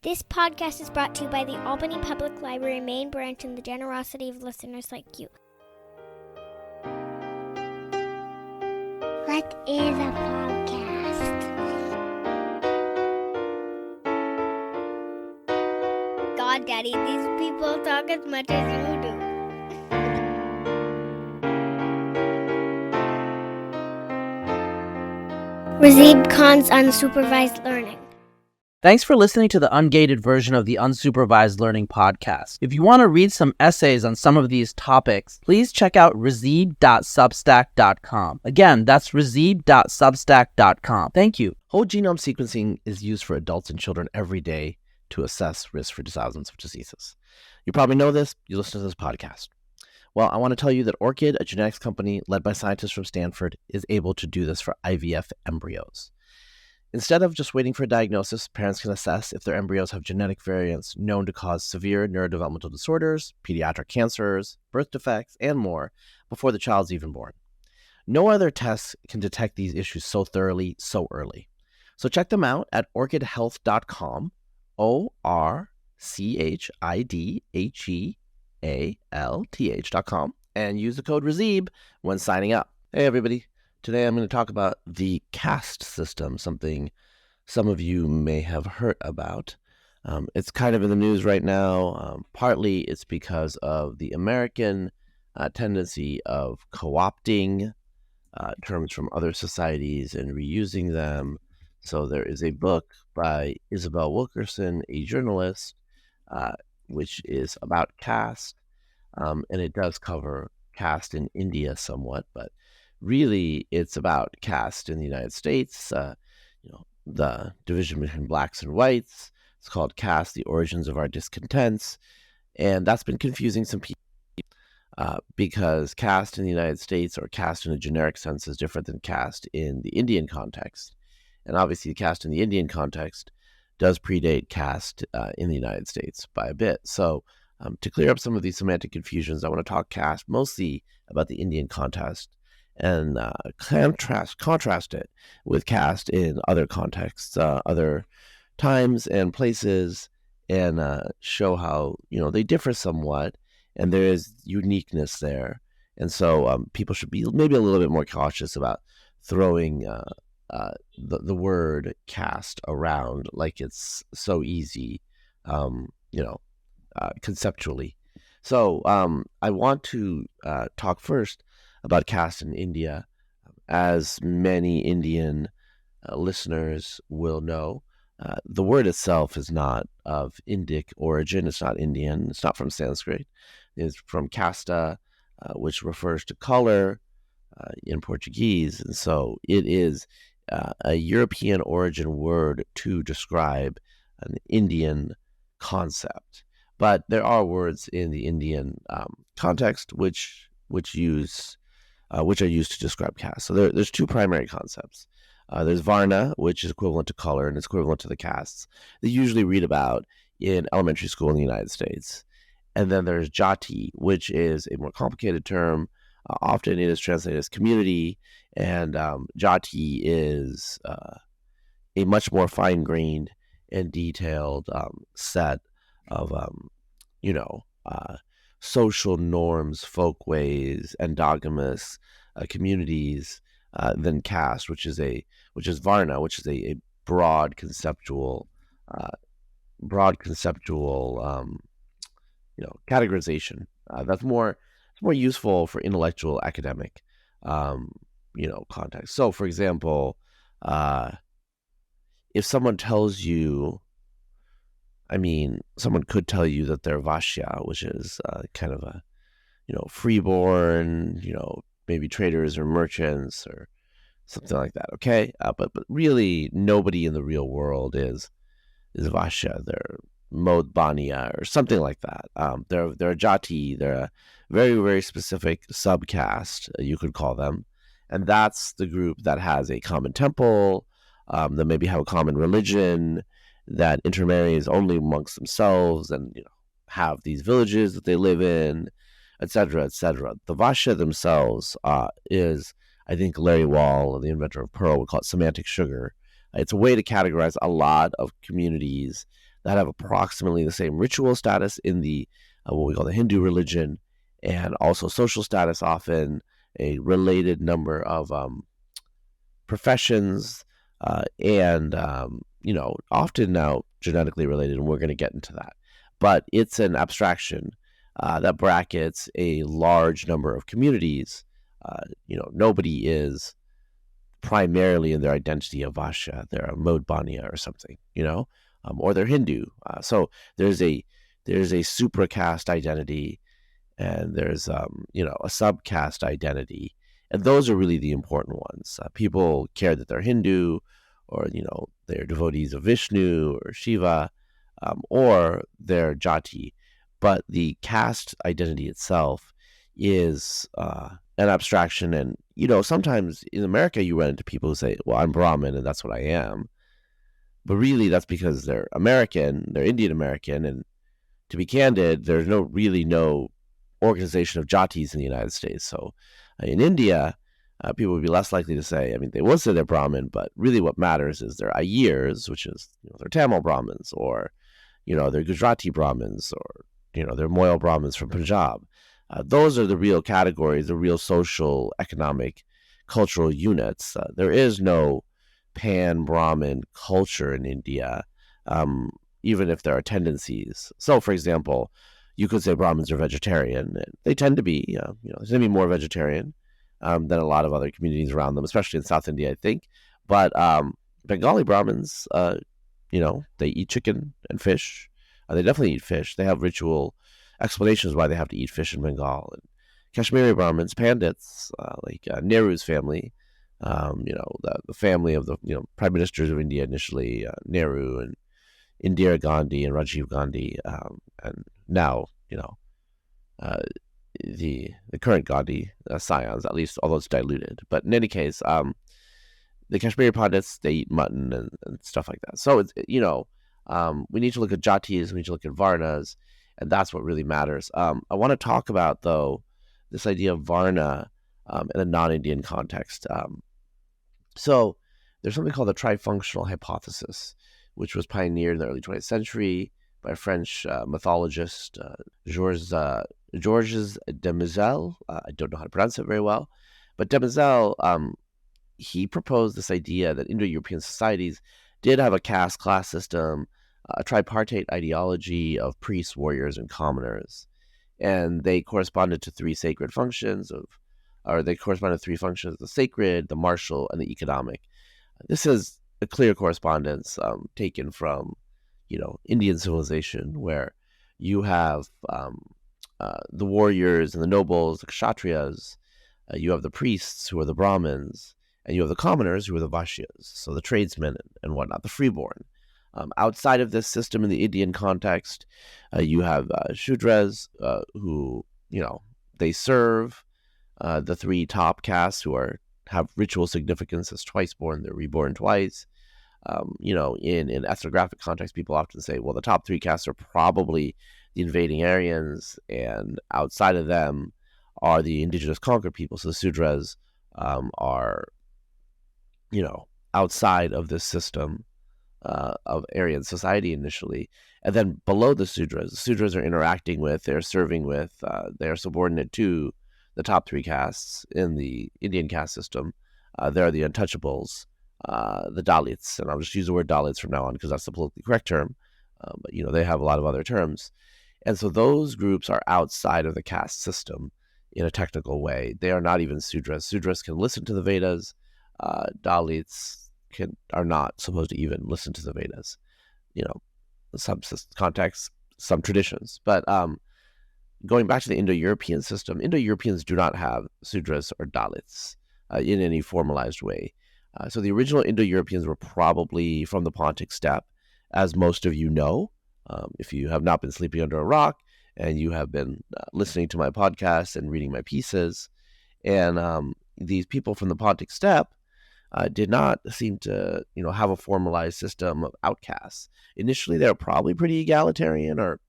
This podcast is brought to you by the Albany Public Library main branch and the generosity of listeners like you. What is a podcast? God, Daddy, these people talk as much as you do. Razib Khan's Unsupervised Learning. Thanks for listening to the ungated version of the Unsupervised Learning podcast. If you want to read some essays on some of these topics, please check out razib.substack.com. Again, that's razib.substack.com. Thank you. Whole genome sequencing is used for adults and children every day to assess risk for thousands of diseases. You probably know this. You listen to this podcast. Well, I want to tell you that Orchid, a genetics company led by scientists from Stanford, is able to do this for IVF embryos. Instead of just waiting for a diagnosis, parents can assess if their embryos have genetic variants known to cause severe neurodevelopmental disorders, pediatric cancers, birth defects, and more before the child's even born. No other tests can detect these issues so thoroughly, so early. So check them out at orchidhealth.com, orchidhealth.com, and use the code Razib when signing up. Hey, everybody. Today I'm going to talk about the caste system, something some of you may have heard about. It's kind of in the news right now. Partly it's because of the American tendency of co-opting terms from other societies and reusing them. So there is a book by Isabel Wilkerson, a journalist, which is about caste, and it does cover caste in India somewhat, but really, it's about caste in the United States, the division between blacks and whites. It's called Caste, the Origins of Our Discontents. And that's been confusing some people because caste in the United States, or caste in a generic sense, is different than caste in the Indian context. And obviously, caste in the Indian context does predate caste in the United States by a bit. So to clear up some of these semantic confusions, I want to talk caste mostly about the Indian context, and contrast it with caste in other contexts, other times and places, and show how they differ somewhat, and there is uniqueness there. And so people should be maybe a little bit more cautious about throwing the word caste around like it's so easy, conceptually. So I want to talk first about caste in India. As many Indian listeners will know, the word itself is not of Indic origin. It's not Indian. It's not from Sanskrit. It's from casta, which refers to color in Portuguese. And so it is a European origin word to describe an Indian concept. But there are words in the Indian context which are used to describe caste. So there's two primary concepts. There's Varna, which is equivalent to color, and it's equivalent to the castes they usually read about in elementary school in the United States. And then there's jati, which is a more complicated term. Often it is translated as community, and jati is a much more fine-grained and detailed set of, social norms, folkways, endogamous communities than caste, which is Varna, which is a broad conceptual categorization that's more useful for intellectual academic context. So, for example, if someone tells you, someone could tell you that they're Vashya, which is kind of a, freeborn, maybe traders or merchants or something like that. Okay, but really, nobody in the real world is Vashya. They're Modbaniya or something like that. They're a jati. They're a very, very specific subcaste, you could call them, and that's the group that has a common temple, that maybe have a common religion, that intermarries only amongst themselves, and have these villages that they live in, etc., etc. The Vashya themselves is, I think, Larry Wall, the inventor of Perl, would call it semantic sugar. It's a way to categorize a lot of communities that have approximately the same ritual status in the what we call the Hindu religion, and also social status, often a related number of professions, and often now genetically related, and we're going to get into that. But it's an abstraction that brackets a large number of communities. Nobody is primarily in their identity a Vaishya, they're a Modbaniya or something, or they're Hindu. So there's a supracaste identity, and there's a subcaste identity, and those are really the important ones. People care that they're Hindu, or they're devotees of Vishnu or Shiva, or they're jati. But the caste identity itself is an abstraction, and sometimes in America you run into people who say, "Well, I'm Brahmin, and that's what I am," but really that's because they're American, they're Indian American, and to be candid, there's no organization of jatis in the United States. So in India, people would be less likely to say, they will say they're Brahmin, but really what matters is they're Iers, which is they're Tamil Brahmins, or they're Gujarati Brahmins, or they're Moyle Brahmins from Punjab. Those are the real categories, the real social, economic, cultural units. There is no pan-Brahmin culture in India, even if there are tendencies. So, for example, you could say Brahmins are vegetarian. And they tend to be, they tend to be more vegetarian than a lot of other communities around them, especially in South India, I think. But Bengali Brahmins, they eat chicken and fish. They definitely eat fish. They have ritual explanations why they have to eat fish in Bengal. And Kashmiri Brahmins, Pandits, like Nehru's family, the family of the prime ministers of India initially, Nehru and Indira Gandhi and Rajiv Gandhi, and now the current Gandhi scions, at least, although it's diluted. But in any case, the Kashmiri Pandits, they eat mutton and stuff like that. So it's we need to look at jatis, we need to look at Varnas, and that's what really matters. I want to talk about, though, this idea of Varna in a non-Indian context. So there's something called the trifunctional hypothesis, which was pioneered in the early 20th century by a French mythologist, Georges de Maizière. I don't know how to pronounce it very well, but de Maizière, he proposed this idea that Indo-European societies did have a caste class system, a tripartite ideology of priests, warriors, and commoners. And they corresponded to three functions, the sacred, the martial, and the economic. This is a clear correspondence taken from, Indian civilization, where you have the warriors and the nobles, the kshatriyas, you have the priests, who are the Brahmins, and you have the commoners, who are the Vaishyas, so the tradesmen and whatnot, the freeborn. Outside of this system in the Indian context, you have Shudras, who, they serve the three top castes who have ritual significance as twice born, they're reborn twice. In ethnographic context, people often say, well, the top three castes are probably the invading Aryans, and outside of them are the indigenous conquered people. So the Sudras are, outside of this system of Aryan society initially. And then below the Sudras are interacting with, they're serving with, they're subordinate to the top three castes in the Indian caste system. There are the untouchables, the Dalits, and I'll just use the word Dalits from now on because that's the politically correct term. But they have a lot of other terms. And so those groups are outside of the caste system in a technical way. They are not even Sudras. Sudras can listen to the Vedas. Dalits are not supposed to even listen to the Vedas. Some contexts, some traditions. But going back to the Indo-European system, Indo-Europeans do not have Sudras or Dalits in any formalized way. So the original Indo-Europeans were probably from the Pontic steppe, as most of you know. If you have not been sleeping under a rock and you have been listening to my podcast and reading my pieces, and these people from the Pontic steppe did not seem to, have a formalized system of outcasts. Initially, they were probably pretty egalitarian, or,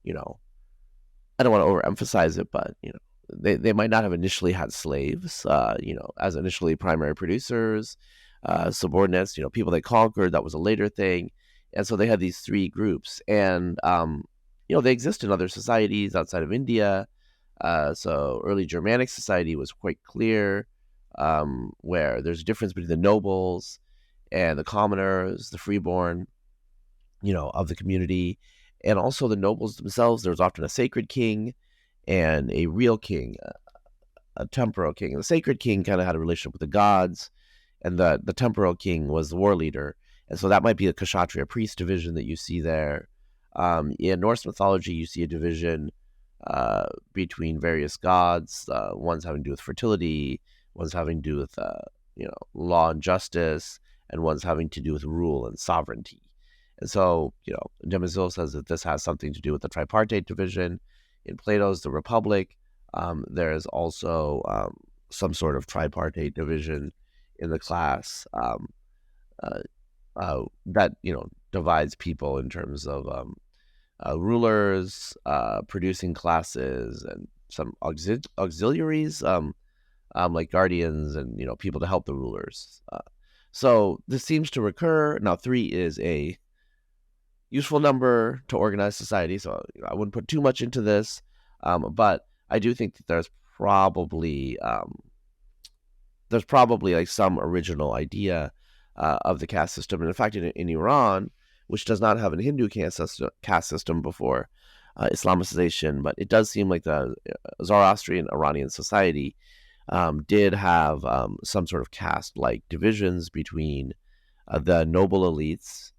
I don't want to overemphasize it, but, they might not have initially had slaves, as initially primary producers, subordinates, people they conquered. That was a later thing. And so they had these three groups, and they exist in other societies outside of India. So early Germanic society was quite clear, where there's a difference between the nobles and the commoners, the freeborn, of the community, and also the nobles themselves. There was often a sacred king and a real king, a temporal king. The sacred king kind of had a relationship with the gods, and the temporal king was the war leader. And so that might be a kshatriya priest division that you see there. In Norse mythology, you see a division between various gods, ones having to do with fertility, ones having to do with law and justice, and ones having to do with rule and sovereignty. And so, Demazil says that this has something to do with the tripartite division. In Plato's The Republic, there is also some sort of tripartite division in the class that divides people in terms of rulers, producing classes, and some auxiliaries, like guardians and people to help the rulers. So this seems to recur. Now, 3 is a useful number to organize society, so I wouldn't put too much into this, but I do think that there's probably like some original idea of the caste system. And in fact, in Iran, which does not have a Hindu caste system before Islamicization, but it does seem like the Zoroastrian Iranian society did have some sort of caste-like divisions between the noble elites,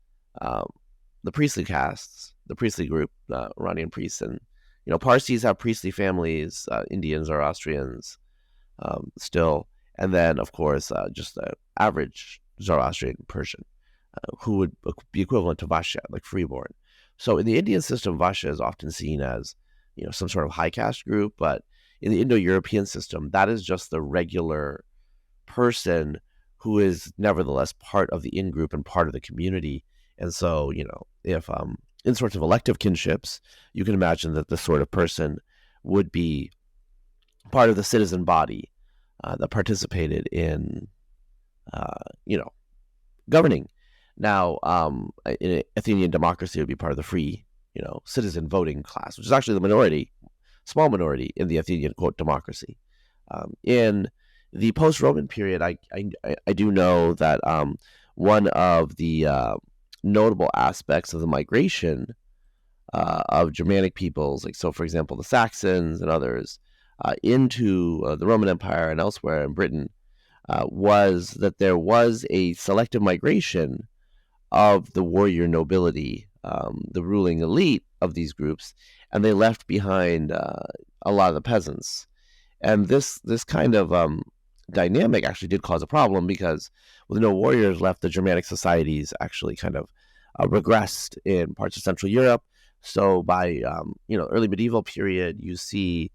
the priestly castes, the priestly group, Iranian priests, and Parsis have priestly families, Indians, Zoroastrians still, and then of course just the average Zoroastrian Persian, who would be equivalent to Vashya, like freeborn. So in the Indian system, Vashya is often seen as some sort of high caste group, but in the Indo-European system, that is just the regular person who is nevertheless part of the in-group and part of the community. And so, if in sorts of elective kinships, you can imagine that this sort of person would be part of the citizen body that participated in, governing. Now, in Athenian democracy, it would be part of the free, citizen voting class, which is actually the minority, small minority in the Athenian, quote, democracy. In the post-Roman period, I do know that one of the notable aspects of the migration of Germanic peoples, like, so for example, the Saxons and others, into the Roman Empire and elsewhere in Britain, was that there was a selective migration of the warrior nobility, the ruling elite of these groups, and they left behind a lot of the peasants. And this kind of dynamic actually did cause a problem, because with no warriors left, the Germanic societies actually kind of regressed in parts of Central Europe. So by early medieval period, you see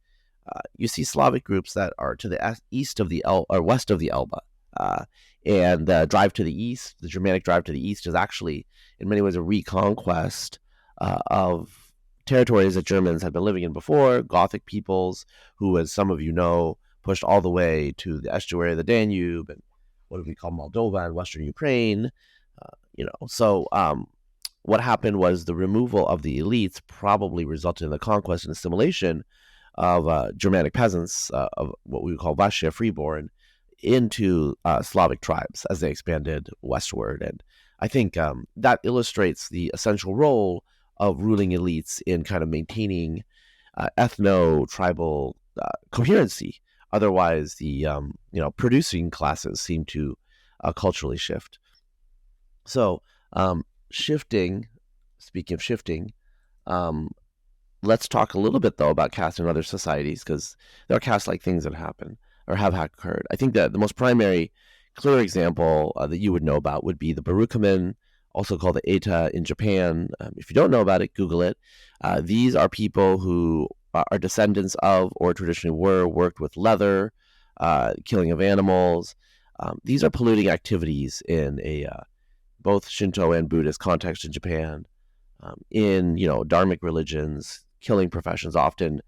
Slavic groups that are to the east of the or west of the Elbe, and the drive to the east, the Germanic drive to the east, is actually in many ways a reconquest of territories that Germans had been living in before. Gothic peoples, who, as some of you know, pushed all the way to the estuary of the Danube and what do we call Moldova and Western Ukraine. So what happened was the removal of the elites probably resulted in the conquest and assimilation of Germanic peasants, of what we would call Vashya, freeborn, into Slavic tribes as they expanded westward. And I think that illustrates the essential role of ruling elites in kind of maintaining ethno-tribal coherency. Otherwise, the producing classes seem to culturally shift. So, speaking of shifting, let's talk a little bit, though, about caste in other societies, because there are caste-like things that happen or have occurred. I think that the most primary, clear example that you would know about would be the Barukamen, also called the Eta in Japan. If you don't know about it, Google it. These are people who are descendants of, or traditionally worked with leather, killing of animals. These are polluting activities in a both Shinto and Buddhist context in Japan. In dharmic religions, killing professions often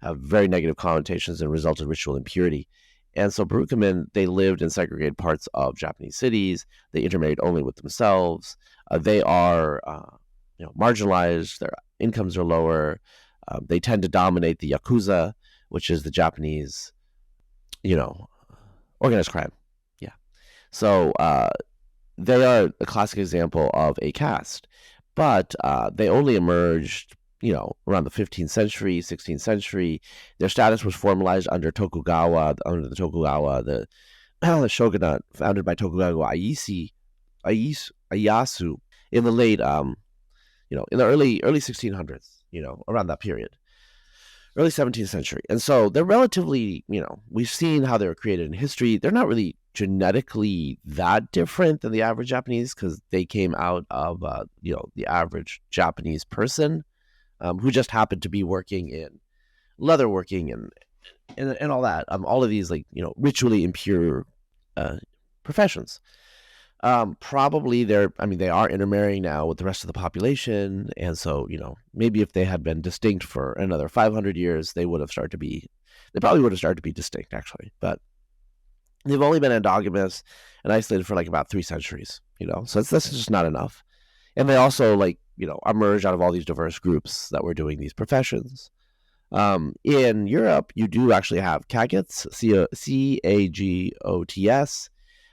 have very negative connotations and result in ritual impurity. And so Barukamen, they lived in segregated parts of Japanese cities. They intermarried only with themselves. They are marginalized. Their incomes are lower. They tend to dominate the Yakuza, which is the Japanese, organized crime. Yeah. So they are a classic example of a caste. But they only emerged, around the 15th century, 16th century. Their status was formalized under the shogunate founded by Tokugawa Ieyasu in the late, in the early 1600s, around that period, early 17th century. And so they're relatively, we've seen how they were created in history. They're not really genetically that different than the average Japanese because they came out of, the average Japanese person who just happened to be working in leatherworking and all that. All of these ritually impure professions. Probably they are intermarrying now with the rest of the population. And so, maybe if they had been distinct for another 500 years, they probably would have started to be distinct actually. But they've only been endogamous and isolated for about 3 centuries, so that's just not enough. And they also emerged out of all these diverse groups that were doing these professions. In Europe, you do actually have Cagots, Cagots.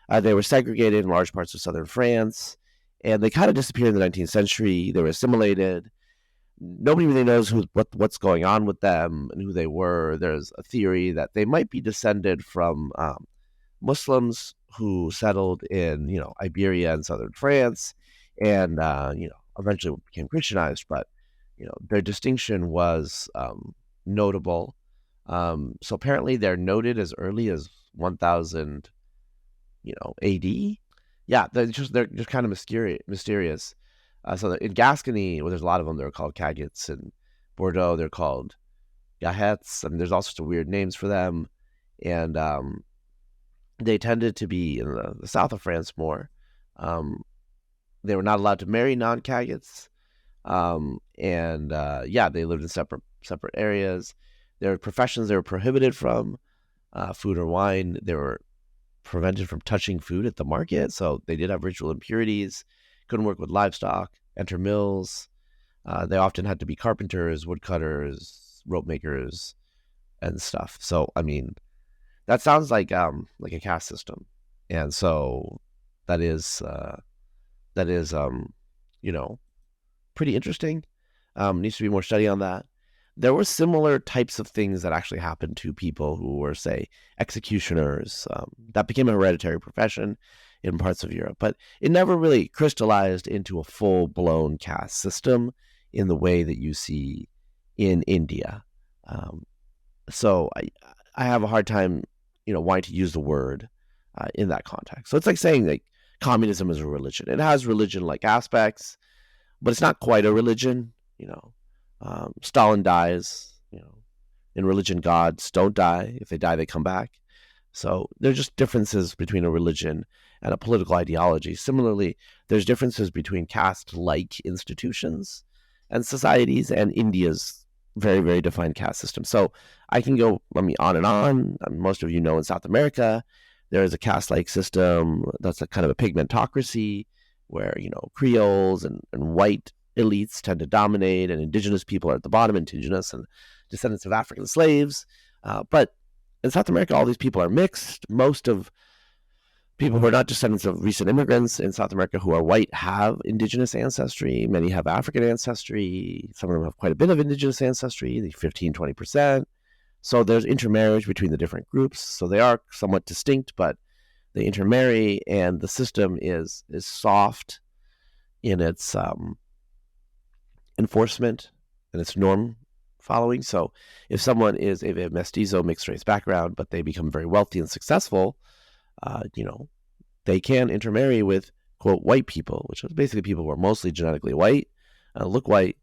They were segregated in large parts of southern France, and they kind of disappeared in the 19th century. They were assimilated. Nobody really knows what's going on with them and who they were. There's a theory that they might be descended from Muslims who settled in, Iberia and southern France, and eventually became Christianized. But their distinction was notable. So apparently they're noted as early as 1000. AD. Yeah, they're just kind of mysterious. So in Gascony, there's a lot of them. They're called Cagots. In Bordeaux, they're called Gahets. There's all sorts of weird names for them. And they tended to be in the south of France more. They were not allowed to marry non-Cagots. They lived in separate areas. Their professions they were prohibited from, food or wine. They were prevented from touching food at the market, so they did have ritual impurities. Couldn't work with livestock, enter mills. They often had to be carpenters, woodcutters, rope makers, and stuff. So that sounds like a caste system, and so that is pretty interesting. Needs to be more study on that. There were similar types of things that actually happened to people who were, say, executioners. That became a hereditary profession in parts of Europe, but it never really crystallized into a full-blown caste system in the way that you see in India. So I have a hard time, wanting to use the word in that context. So it's like saying communism is a religion. It has religion-like aspects, but it's not quite a religion, Stalin dies, in religion, gods don't die. If they die, they come back. So there's just differences between a religion and a political ideology. Similarly, there's differences between caste-like institutions and societies and India's very, very defined caste system. So I can go, on and on. Most of you know in South America, there is a caste-like system that's a kind of a pigmentocracy where, Creoles and white elites tend to dominate, and indigenous people are at the bottom, indigenous and descendants of African slaves. But in South America, all these people are mixed. Most of people who are not descendants of recent immigrants in South America who are white have indigenous ancestry. Many have African ancestry. Some of them have quite a bit of indigenous ancestry, 15, 20%. So there's intermarriage between the different groups. So they are somewhat distinct, but they intermarry, and the system is soft in its enforcement and its norm following. So if someone is a mestizo, mixed race background, but they become very wealthy and successful, they can intermarry with, quote, white people, which is basically people who are mostly genetically white, look white,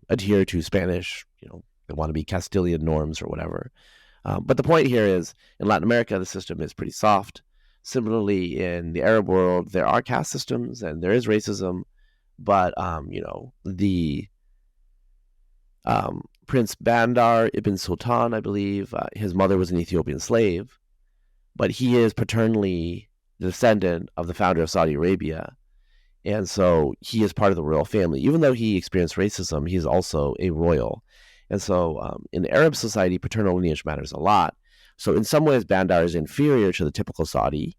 adhere to Spanish, they want to be Castilian norms or whatever. But the point here is, in Latin America, the system is pretty soft. Similarly, in the Arab world, there are caste systems and there is racism, but the Prince Bandar Ibn Sultan, I believe, his mother was an Ethiopian slave, but he is paternally the descendant of the founder of Saudi Arabia. And so he is part of the royal family. Even though he experienced racism, he's also a royal. And so in Arab society, paternal lineage matters a lot. So in some ways, Bandar is inferior to the typical Saudi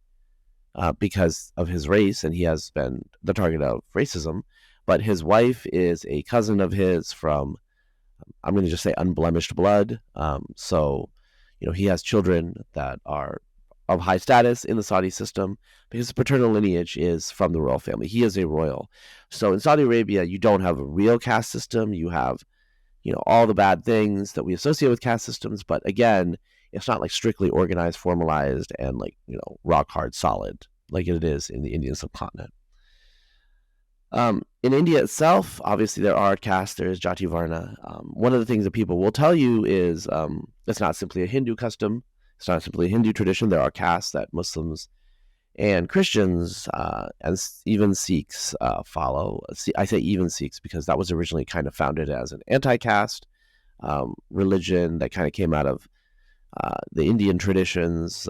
because of his race, and he has been the target of racism. But his wife is a cousin of his from, I'm going to just say, unblemished blood. So, he has children that are of high status in the Saudi system because his paternal lineage is from the royal family. He is a royal. So in Saudi Arabia, you don't have a real caste system. You have, all the bad things that we associate with caste systems. But again, it's not like strictly organized, formalized, and like, rock hard, solid like it is in the Indian subcontinent. In India itself, obviously there are castes. There is jati, Varna. One of the things that people will tell you is it's not simply a Hindu custom. It's not simply a Hindu tradition. There are castes that Muslims and Christians and even Sikhs follow. I say even Sikhs because that was originally kind of founded as an anti-caste religion that kind of came out of the Indian traditions.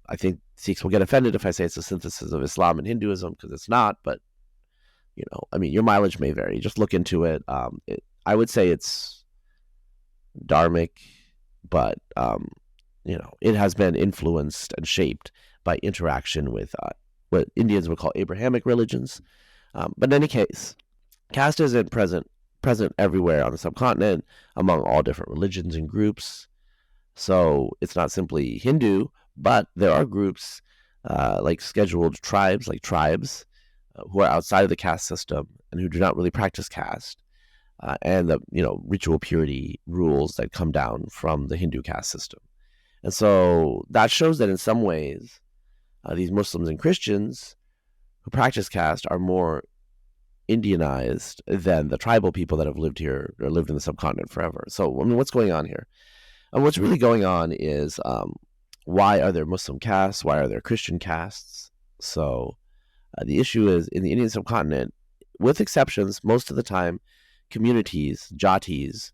I think Sikhs will get offended if I say it's a synthesis of Islam and Hinduism, because it's not. But your mileage may vary. Just look into it. I would say it's dharmic, but it has been influenced and shaped by interaction with what Indians would call Abrahamic religions. But in any case, caste isn't present everywhere on the subcontinent among all different religions and groups. So it's not simply Hindu, but there are groups like scheduled tribes, who are outside of the caste system and who do not really practice caste, and the ritual purity rules that come down from the Hindu caste system. And so that shows that in some ways, these Muslims and Christians who practice caste are more Indianized than the tribal people that have lived here or lived in the subcontinent forever. So, what's going on here? And what's really going on is why are there Muslim castes? Why are there Christian castes? So the issue is in the Indian subcontinent, with exceptions, most of the time, communities, jatis,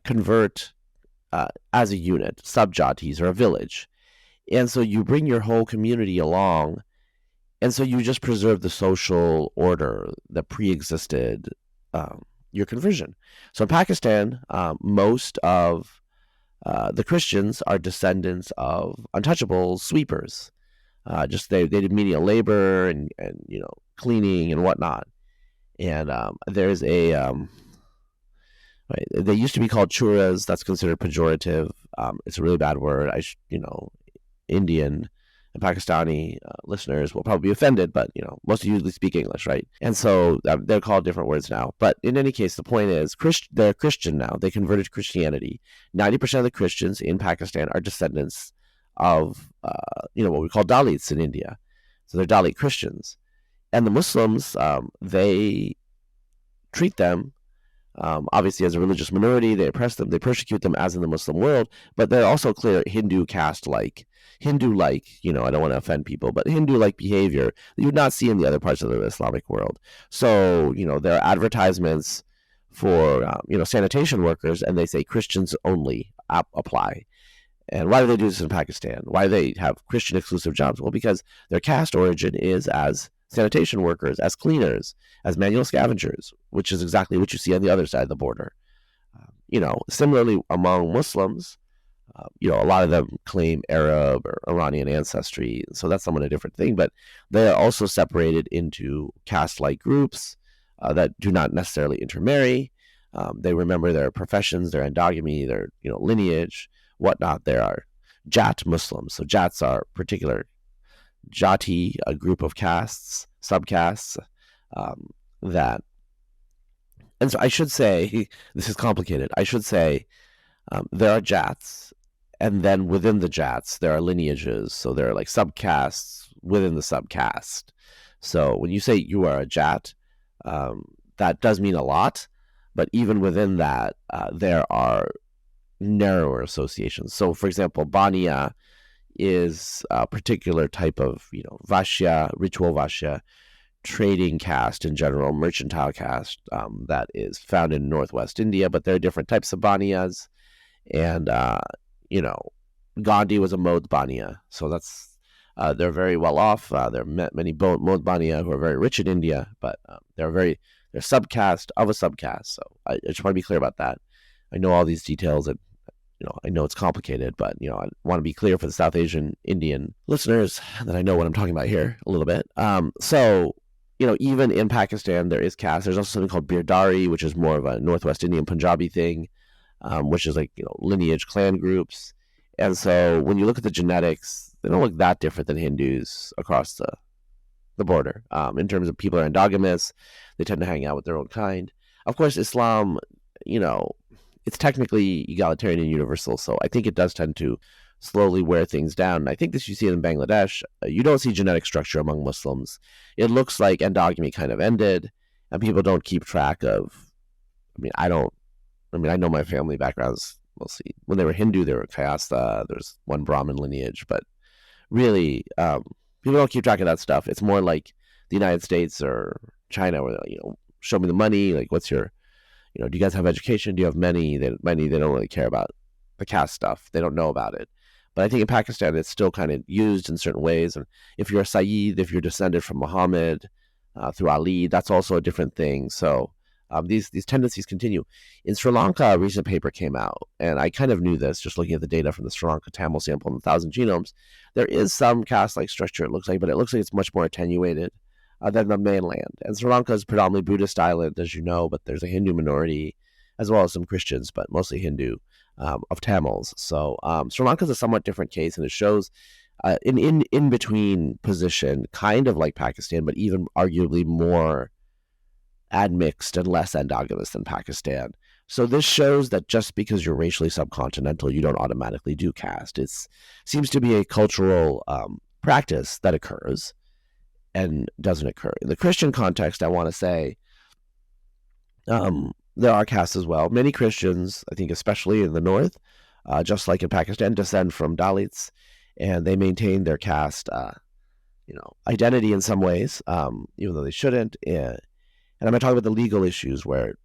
convert as a unit, sub-jatis or a village. And so you bring your whole community along, and so you just preserve the social order that pre-existed your conversion. So in Pakistan, most of the Christians are descendants of untouchables, sweepers. They did menial labor and cleaning and whatnot. And there's a they used to be called churas. That's considered pejorative. It's a really bad word. Indian and Pakistani listeners will probably be offended, but most of you usually speak English, right? And so they're called different words now. But in any case, the point is they're Christian now. They converted to Christianity. 90% of the Christians in Pakistan are descendants of what we call Dalits in India. So they're Dalit Christians. And the Muslims, they treat them obviously as a religious minority. They oppress them, they persecute them as in the Muslim world, but they're also clear Hindu caste-like, I don't want to offend people, but Hindu-like behavior that you would not see in the other parts of the Islamic world. So, there are advertisements for, sanitation workers, and they say Christians only apply. And why do they do this in Pakistan? Why do they have Christian exclusive jobs? Well, because their caste origin is as sanitation workers, as cleaners, as manual scavengers, which is exactly what you see on the other side of the border. Similarly among Muslims, a lot of them claim Arab or Iranian ancestry, so that's somewhat a different thing. But they are also separated into caste-like groups that do not necessarily intermarry. They remember their professions, their endogamy, their lineage, whatnot. There are Jat Muslims. So Jats are particular jati, a group of castes, subcastes that. And so I should say, this is complicated. I should say there are Jats, and then within the Jats, there are lineages. So there are like subcastes within the subcaste. So when you say you are a Jat, that does mean a lot. But even within that, there are narrower associations. So, for example, Baniya is a particular type of, Vashya, ritual Vashya, trading caste in general, mercantile caste, that is found in northwest India, but there are different types of baniyas. And, Gandhi was a Mod Baniya, so that's they're very well off. There are many Mod Baniya who are very rich in India, but they're subcaste of a subcaste. So I just want to be clear about that. I know all these details, and I know it's complicated, but I want to be clear for the South Asian Indian listeners that I know what I'm talking about here a little bit. So even in Pakistan, there is caste. There's also something called Birdari, which is more of a Northwest Indian Punjabi thing, which is like lineage clan groups. And so when you look at the genetics, they don't look that different than Hindus across the border. In terms of people are endogamous, they tend to hang out with their own kind. Of course, Islam, it's technically egalitarian and universal, so I think it does tend to slowly wear things down. And I think this you see it in Bangladesh. You don't see genetic structure among Muslims. It looks like endogamy kind of ended, and people don't keep track of. I know my family backgrounds mostly. When they were Hindu, they were Caste. There's one Brahmin lineage, but really, people don't keep track of that stuff. It's more like the United States or China, where show me the money. Like, what's your, do you guys have education? Do you have money? They don't really care about the caste stuff. They don't know about it. But I think in Pakistan, it's still kind of used in certain ways. And if you're a Sayyid, if you're descended from Muhammad through Ali, that's also a different thing. So these tendencies continue. In Sri Lanka, a recent paper came out, and I kind of knew this just looking at the data from the Sri Lanka Tamil sample in 1,000 genomes. There is some caste-like structure, it looks like, but it looks like it's much more attenuated than the mainland. And Sri Lanka is predominantly Buddhist island, as you know, but there's a Hindu minority, as well as some Christians, but mostly Hindu, of Tamils. So Sri Lanka is a somewhat different case, and it shows in between position, kind of like Pakistan, but even arguably more admixed and less endogamous than Pakistan. So this shows that just because you're racially subcontinental, you don't automatically do caste. It seems to be a cultural practice that occurs and doesn't occur. In the Christian context, I want to say there are castes as well. Many Christians, I think especially in the north, just like in Pakistan, descend from Dalits, and they maintain their caste identity in some ways, even though they shouldn't. And I'm not talking about the legal issues where,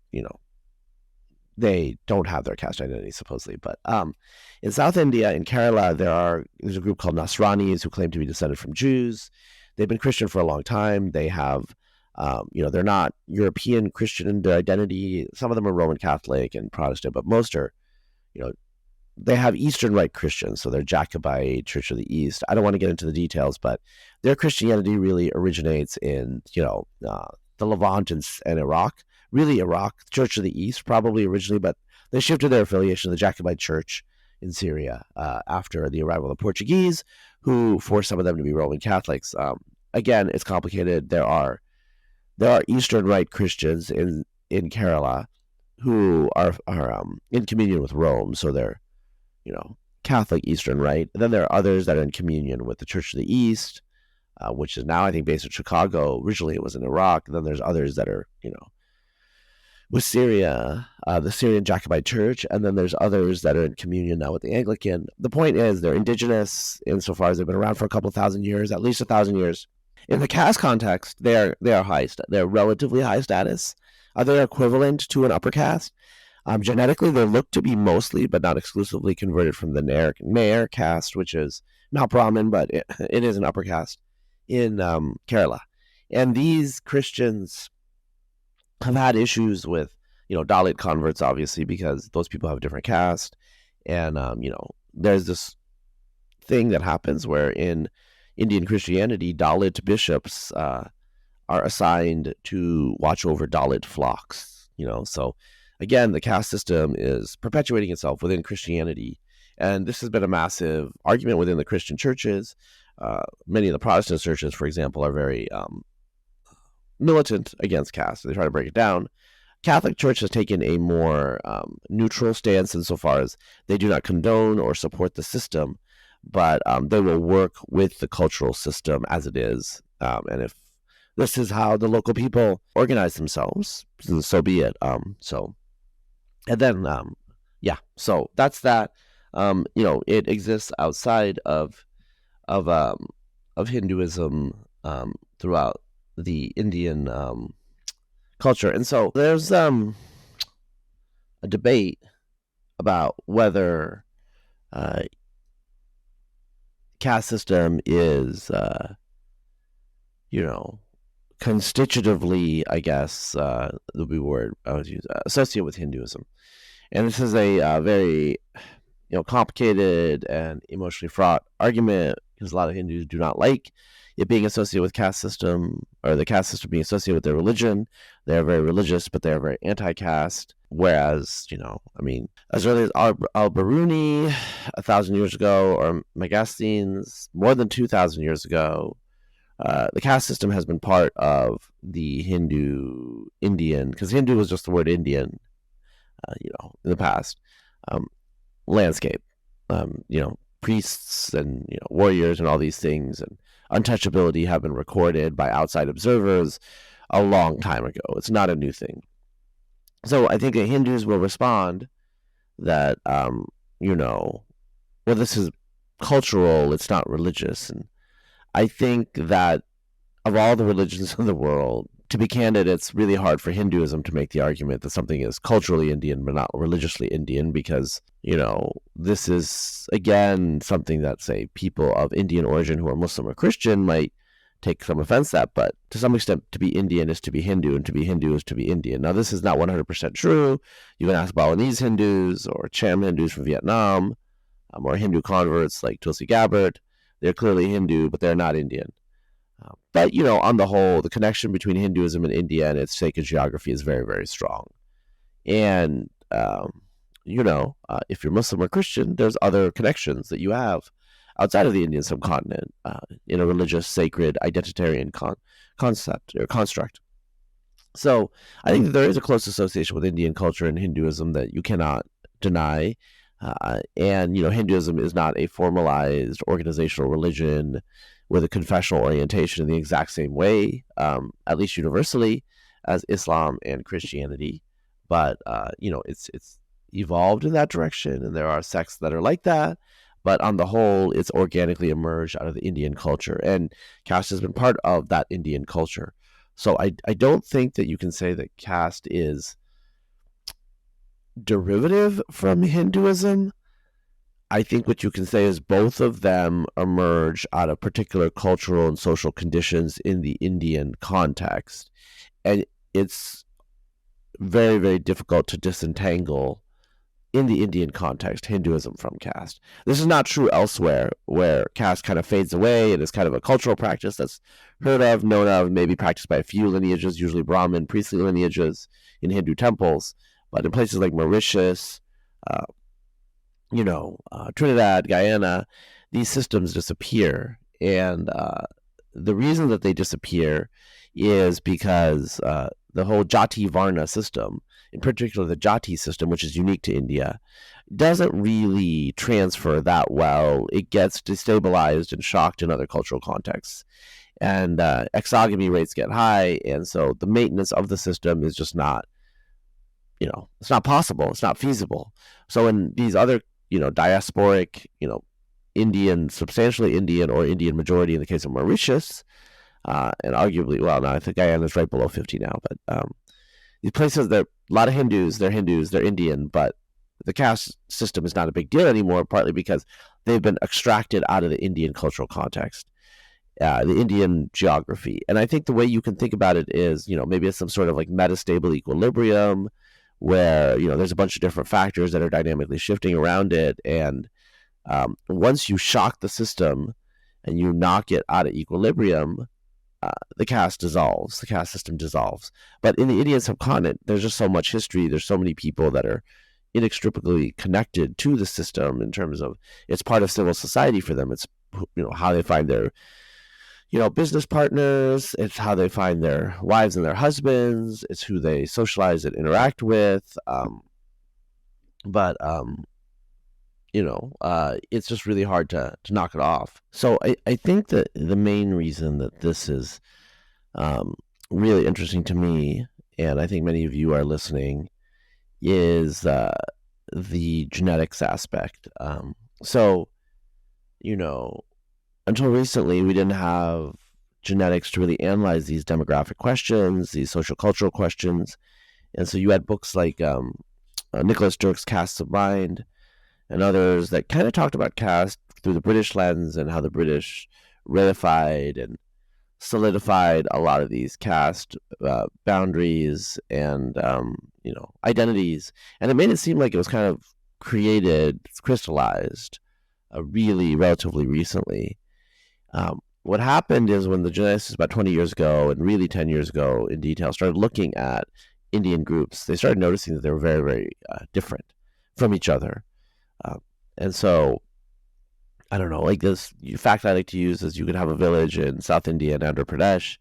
they don't have their caste identity, supposedly. But in South India, in Kerala, there's a group called Nasranis who claim to be descended from Jews. They've been Christian for a long time. They have, they're not European Christian in their identity. Some of them are Roman Catholic and Protestant, but most are, they have Eastern Rite Christians. So they're Jacobite, Church of the East. I don't want to get into the details, but their Christianity really originates in, the Levant and Iraq, really Iraq, Church of the East, probably originally, but they shifted their affiliation to the Jacobite Church in Syria after the arrival of the Portuguese, who forced some of them to be Roman Catholics. Again, it's complicated. There are Eastern Rite Christians in Kerala who are in communion with Rome, so they're Catholic Eastern Rite. And then there are others that are in communion with the Church of the East, which is now, I think, based in Chicago. Originally, it was in Iraq. And then there's others that are, with Syria, the Syrian Jacobite Church. And then there's others that are in communion now with the Anglican. The point is they're indigenous insofar as they've been around for a couple thousand years, at least 1,000 years. In the caste context, they're relatively high status. They're equivalent to an upper caste. Genetically, they look to be mostly, but not exclusively, converted from the Nair caste, which is not Brahmin, but it is an upper caste in Kerala. And these Christians have had issues with, Dalit converts, obviously, because those people have a different caste. And, there's this thing that happens where in Indian Christianity, Dalit bishops are assigned to watch over Dalit flocks, So, again, the caste system is perpetuating itself within Christianity. And this has been a massive argument within the Christian churches. Many of the Protestant churches, for example, are very militant against caste. They try to break it down. Catholic Church has taken a more neutral stance insofar as they do not condone or support the system, but they will work with the cultural system as it is. And if this is how the local people organize themselves, so be it. So that's that. It exists outside of Hinduism throughout the Indian culture. And so there's a debate about whether caste system is, constitutively, I guess, the word I would use, associated with Hinduism. And this is a very, complicated and emotionally fraught argument because a lot of Hindus do not like it being associated with caste system, or the caste system being associated with their religion. They are very religious, but they are very anti-caste. Whereas, as early as Al-Biruni 1,000 years ago, or Megasthenes more than 2,000 years ago, the caste system has been part of the Indian, because Hindu was just the word Indian, in the past, landscape. Priests and warriors and all these things and untouchability have been recorded by outside observers a long time ago. It's not a new thing. So I think that Hindus will respond that, this is cultural, it's not religious. And I think that of all the religions in the world, to be candid, it's really hard for Hinduism to make the argument that something is culturally Indian but not religiously Indian, because, this is, again, something that, say, people of Indian origin who are Muslim or Christian might take some offense at, but to some extent, to be Indian is to be Hindu, and to be Hindu is to be Indian. Now, this is not 100% true. You can ask Balinese Hindus or Cham Hindus from Vietnam, or Hindu converts like Tulsi Gabbard. They're clearly Hindu, but they're not Indian. But, on the whole, the connection between Hinduism and India and its sacred geography is very, very strong. And, if you're Muslim or Christian, there's other connections that you have outside of the Indian subcontinent in a religious, sacred, identitarian concept or construct. So I think that there is a close association with Indian culture and Hinduism that you cannot deny. And, Hinduism is not a formalized organizational religion with a confessional orientation in the exact same way, at least universally, as Islam and Christianity. But, it's evolved in that direction, and there are sects that are like that. But on the whole, it's organically emerged out of the Indian culture, and caste has been part of that Indian culture. So I don't think that you can say that caste is derivative from Hinduism. I think what you can say is both of them emerge out of particular cultural and social conditions in the Indian context. And it's very, very difficult to disentangle, in the Indian context, Hinduism from caste. This is not true elsewhere, where caste kind of fades away and is kind of a cultural practice that's heard of, known of, maybe practiced by a few lineages, usually Brahmin priestly lineages in Hindu temples. But in places like Mauritius, Trinidad, Guyana, these systems disappear. And the reason that they disappear is because the whole jati Varna system, in particular the jati system, which is unique to India, doesn't really transfer that well. It gets destabilized and shocked in other cultural contexts. And exogamy rates get high. And so the maintenance of the system is just not, it's not possible. It's not feasible. So in these other, diasporic, Indian, substantially Indian or Indian majority in the case of Mauritius, and arguably, I think Guyana is right below 50 now, but these places, there are a lot of Hindus, they're Indian, but the caste system is not a big deal anymore, partly because they've been extracted out of the Indian cultural context, the Indian geography. And I think the way you can think about it is, maybe it's some sort of like metastable equilibrium where, there's a bunch of different factors that are dynamically shifting around it. And once you shock the system and you knock it out of equilibrium, the caste system dissolves. But in the Indian subcontinent, there's just so much history. There's so many people that are inextricably connected to the system in terms of it's part of civil society for them. It's, how they find their, business partners. It's how they find their wives and their husbands. It's who they socialize and interact with. It's just really hard to knock it off. So I think that the main reason that this is really interesting to me, and I think many of you are listening, is the genetics aspect. Until recently, we didn't have genetics to really analyze these demographic questions, these social cultural questions. And so you had books like Nicholas Dirk's Caste of Mind and others that kind of talked about caste through the British lens and how the British ratified and solidified a lot of these caste boundaries and identities, and it made it seem like it was kind of crystallized really relatively recently. What happened is when the geneticists about 20 years ago and really 10 years ago in detail started looking at Indian groups, they started noticing that they were very, very different from each other. And so, I don't know, like this fact I like to use is you could have a village in South India and Andhra Pradesh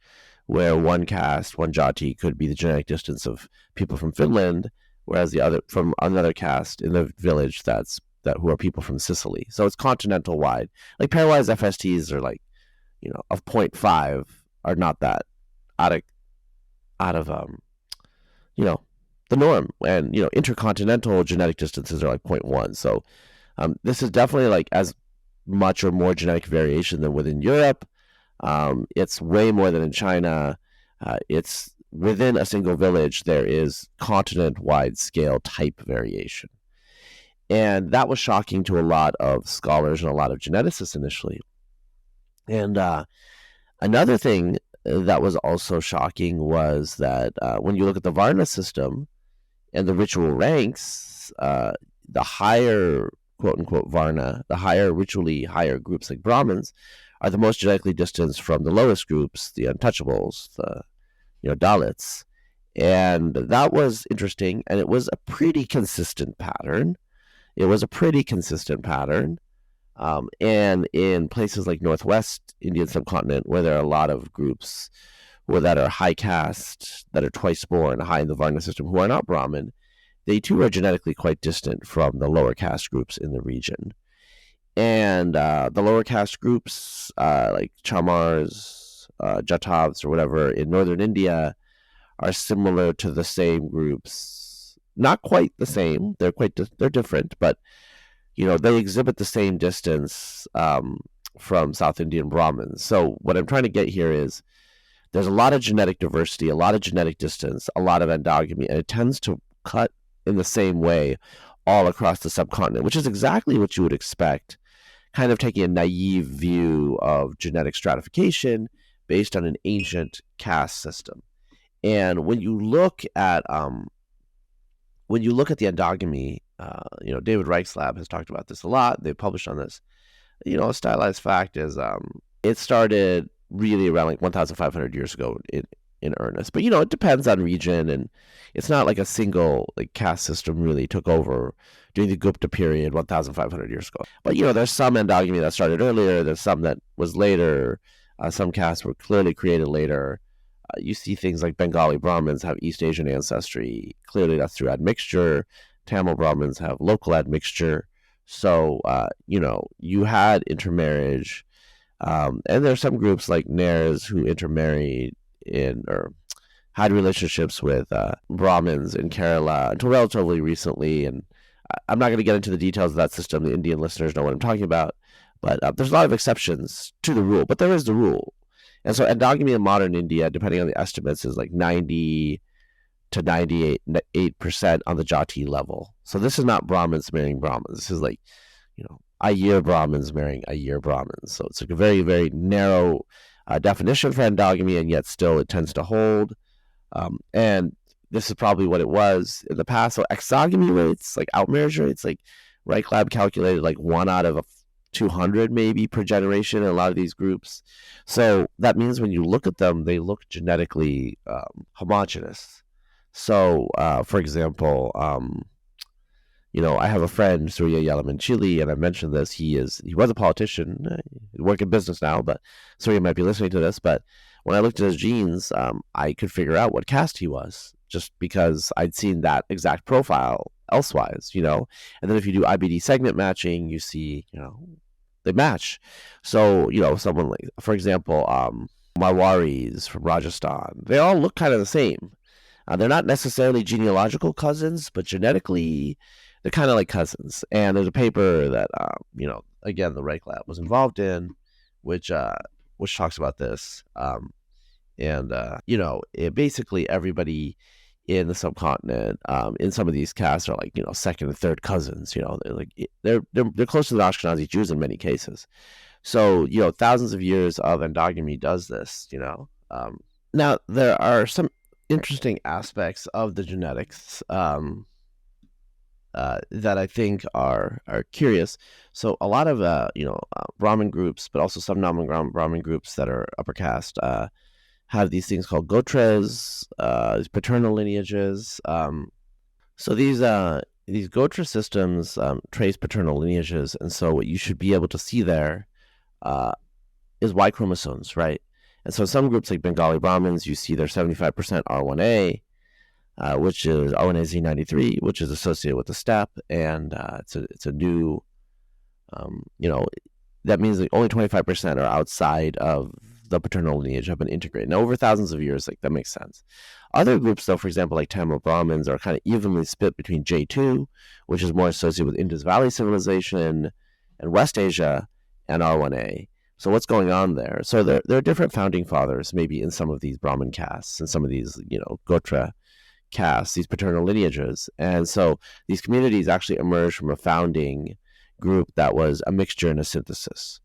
where one caste, one jati could be the genetic distance of people from Finland, whereas the other from another caste in the village who are people from Sicily. So it's continental wide. Like pairwise FSTs are like, of 0.5 are not that out of the norm, and intercontinental genetic distances are like 0.1. So this is definitely like as much or more genetic variation than within Europe. It's way more than in China. It's within a single village there is continent-wide scale type variation, and that was shocking to a lot of scholars and a lot of geneticists initially. And another thing that was also shocking was that when you look at the Varna system and the ritual ranks, the higher, quote-unquote, Varna, the ritually higher groups like Brahmins, are the most genetically distanced from the lowest groups, the untouchables, the Dalits. And that was interesting, and it was a pretty consistent pattern. And in places like Northwest Indian subcontinent, where there are a lot of groups that are high caste, that are twice born, high in the Varna system, who are not Brahmin, they too are genetically quite distant from the lower caste groups in the region. And the lower caste groups, like Chamars, Jatavs, or whatever, in northern India, are similar to the same groups. Not quite the same. They're different, but they exhibit the same distance from South Indian Brahmins. So what I'm trying to get here is there's a lot of genetic diversity, a lot of genetic distance, a lot of endogamy, and it tends to cut in the same way all across the subcontinent, which is exactly what you would expect, kind of taking a naive view of genetic stratification based on an ancient caste system. And when you look at the endogamy, David Reich's lab has talked about this a lot. They've published on this. A stylized fact is it started really around like 1,500 years ago in earnest. But, it depends on region, and it's not like a single caste system really took over during the Gupta period 1,500 years ago. But, there's some endogamy that started earlier. There's some that was later. Some castes were clearly created later. You see things like Bengali Brahmins have East Asian ancestry. Clearly that's through admixture. Tamil Brahmins have local admixture. So, you had intermarriage. And there are some groups like Nairs who intermarried or had relationships with Brahmins in Kerala until relatively recently. And I'm not going to get into the details of that system. The Indian listeners know what I'm talking about. But there's a lot of exceptions to the rule. But there is the rule. And so endogamy in modern India, depending on the estimates, is like 90 to 98% on the jati level. So this is not Brahmins marrying Brahmins. This is like, Iyer Brahmins marrying Iyer Brahmins. So it's like a very, very narrow definition for endogamy, and yet still it tends to hold. And this is probably what it was in the past. So exogamy rates, like outmarriage rates, like Reich Lab calculated like 1 out of 200 maybe per generation in a lot of these groups. So that means when you look at them, they look genetically homogenous. So, for example, I have a friend, Surya Yelam in Chile, and I mentioned this. He was a politician, work in business now, but Surya might be listening to this. But when I looked at his genes, I could figure out what caste he was just because I'd seen that exact profile elsewise, And then if you do IBD segment matching, you see, they match. So, someone like, for example, Marwaris from Rajasthan, they all look kind of the same. They're not necessarily genealogical cousins, but genetically, they're kind of like cousins. And there's a paper that, again, the Reich Lab was involved in, which which talks about this. Basically everybody in the subcontinent, in some of these castes are like, second and third cousins. They're close to the Ashkenazi Jews in many cases. So, thousands of years of endogamy does this, Now, there are some interesting aspects of the genetics that I think are curious. So a lot of, Brahmin groups, but also some non-Brahmin groups that are upper caste, have these things called gotras, these paternal lineages. So these gotra systems trace paternal lineages, and so what you should be able to see there is Y chromosomes, right? And so some groups like Bengali Brahmins, you see they're 75% R1A, which is R1A Z93, which is associated with the steppe, and it's a new, that means that only 25% are outside of the paternal lineage have been integrated. Now, over thousands of years, that makes sense. Other groups, though, for example, like Tamil Brahmins, are kind of evenly split between J2, which is more associated with Indus Valley civilization and West Asia, and R1A. So what's going on there? So there are different founding fathers, maybe in some of these Brahmin castes and some of these, Gotra castes, these paternal lineages. And so these communities actually emerged from a founding group that was a mixture and a synthesis.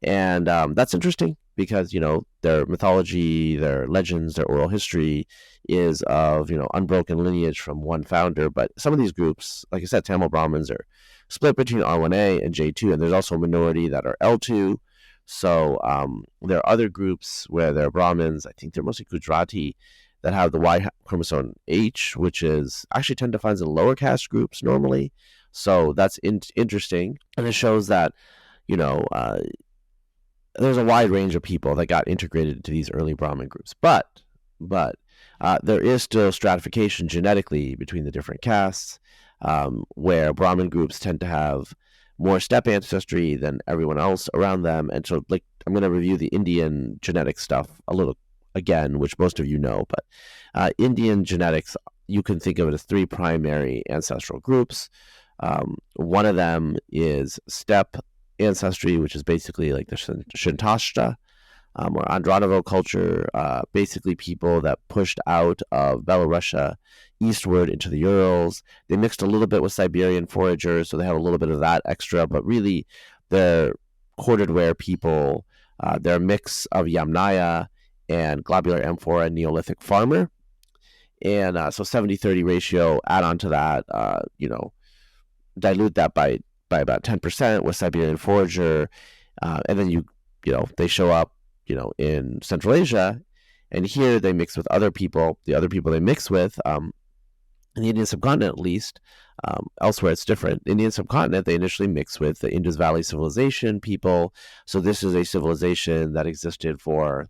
And that's interesting because, their mythology, their legends, their oral history is of, unbroken lineage from one founder. But some of these groups, like I said, Tamil Brahmins are split between R1A and J2, and there's also a minority that are L2. So there are other groups where they're Brahmins, I think they're mostly Gujarati, that have the Y chromosome H, which is actually tend to find in lower caste groups normally. So that's interesting. And it shows that, there's a wide range of people that got integrated into these early Brahmin groups. But there is still stratification genetically between the different castes, where Brahmin groups tend to have more steppe ancestry than everyone else around them. And so, I'm going to review the Indian genetic stuff a little again, which most of you know. But Indian genetics, you can think of it as three primary ancestral groups. One of them is steppe ancestry, which is basically like the Shintashta or Andronovo culture, basically people that pushed out of Belarusia eastward into the Urals. They mixed a little bit with Siberian foragers, so they have a little bit of that extra, but really they're corded ware people. They're a mix of Yamnaya and globular amphora Neolithic farmer. And so 70-30 ratio, add on to that, dilute that by about 10% with Siberian forager. And then they show up, in Central Asia, and here they mix with other people. The other people they mix with, in the Indian subcontinent at least, elsewhere it's different. In the Indian subcontinent, they initially mix with the Indus Valley civilization people. So this is a civilization that existed for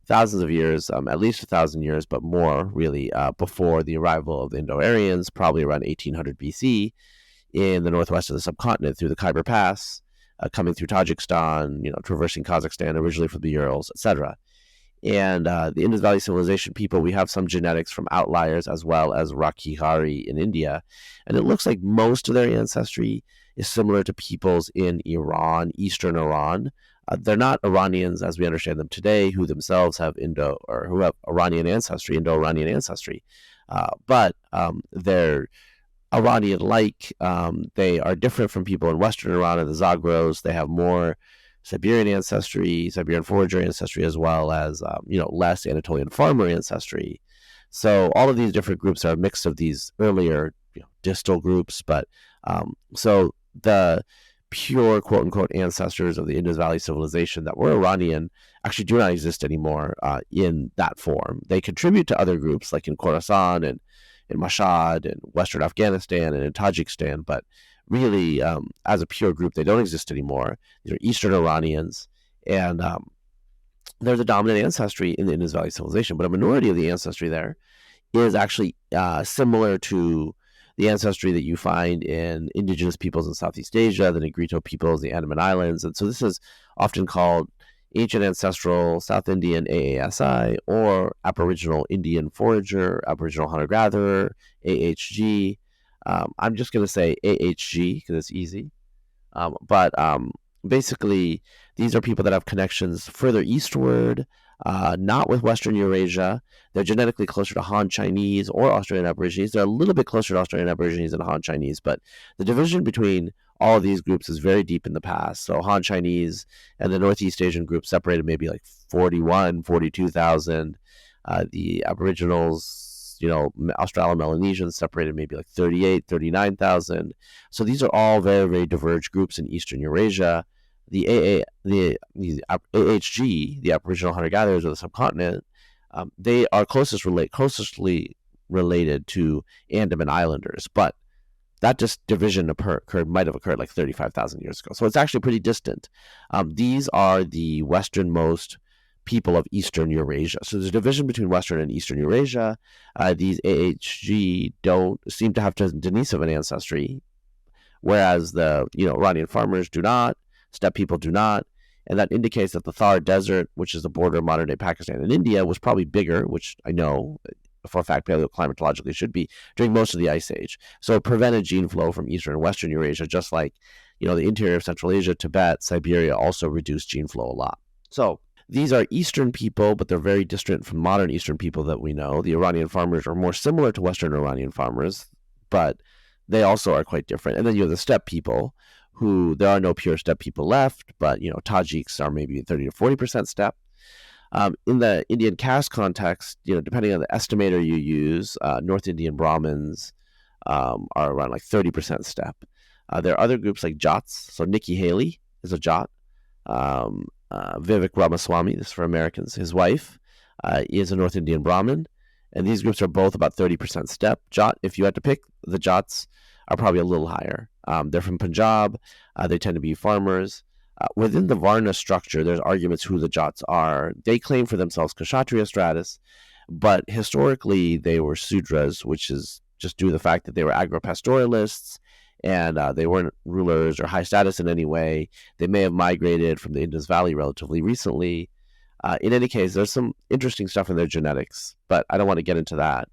thousands of years, at least 1,000 years, but more really, before the arrival of the Indo-Aryans, probably around 1800 BC, in the northwest of the subcontinent through the Khyber Pass, coming through Tajikistan, traversing Kazakhstan, originally from the Urals, etc. And the Indus Valley civilization people, we have some genetics from outliers as well as Rakhihari in India. And it looks like most of their ancestry is similar to peoples in Iran, eastern Iran. They're not Iranians as we understand them today, who themselves have who have Iranian ancestry, Indo-Iranian ancestry. But they're Iranian-like. They are different from people in Western Iran and the Zagros. They have more Siberian ancestry, Siberian forager ancestry, as well as less Anatolian farmer ancestry. So all of these different groups are a mix of these earlier distal groups. But so the pure quote-unquote ancestors of the Indus Valley civilization that were Iranian actually do not exist anymore in that form. They contribute to other groups like in Khorasan and in Mashhad and Western Afghanistan and in Tajikistan, but really, as a pure group, they don't exist anymore. These are Eastern Iranians, and they're the dominant ancestry in the Indus Valley civilization, but a minority of the ancestry there is actually similar to the ancestry that you find in indigenous peoples in Southeast Asia, the Negrito peoples, the Andaman Islands. And so this is often called Ancient Ancestral South Indian AASI, or Aboriginal Indian Forager, Aboriginal Hunter-Gatherer, AHG. I'm just going to say AHG because it's easy. But basically, these are people that have connections further eastward, not with Western Eurasia. They're genetically closer to Han Chinese or Australian Aborigines. They're a little bit closer to Australian Aborigines than Han Chinese, but the division between all of these groups is very deep in the past. So Han Chinese and the Northeast Asian group separated maybe like 41, 42,000. The Aboriginals, Australo-Melanesians separated maybe like 38, 39,000. So these are all very, very diverged groups in Eastern Eurasia. The AHG, the Aboriginal hunter-gatherers of the subcontinent, they are closely related to Andaman Islanders, but that just division might have occurred like 35,000 years ago. So it's actually pretty distant. These are the westernmost people of Eastern Eurasia. So there's a division between Western and Eastern Eurasia. These AHG don't seem to have Denisovan ancestry, whereas the Iranian farmers do not, steppe people do not. And that indicates that the Thar Desert, which is the border of modern-day Pakistan and India, was probably bigger, which I know for a fact paleoclimatologically should be, during most of the Ice Age. So it prevented gene flow from Eastern and Western Eurasia, just like the interior of Central Asia, Tibet, Siberia also reduced gene flow a lot. So these are Eastern people, but they're very distant from modern Eastern people that we know. The Iranian farmers are more similar to Western Iranian farmers, but they also are quite different. And then you have the steppe people, who there are no pure steppe people left, but Tajiks are maybe 30 to 40% steppe. In the Indian caste context, depending on the estimator you use, North Indian Brahmins are around like 30% steppe. There are other groups like Jats. So Nikki Haley is a Jat. Vivek Ramaswamy, this is for Americans, his wife is a North Indian Brahmin. And these groups are both about 30% steppe. Jat, if you had to pick, the Jats are probably a little higher. They're from Punjab. They tend to be farmers. Within the Varna structure, there's arguments who the Jats are. They claim for themselves Kshatriya stratus, but historically they were Sudras, which is just due to the fact that they were agropastoralists and they weren't rulers or high status in any way. They may have migrated from the Indus Valley relatively recently. In any case, there's some interesting stuff in their genetics, but I don't want to get into that.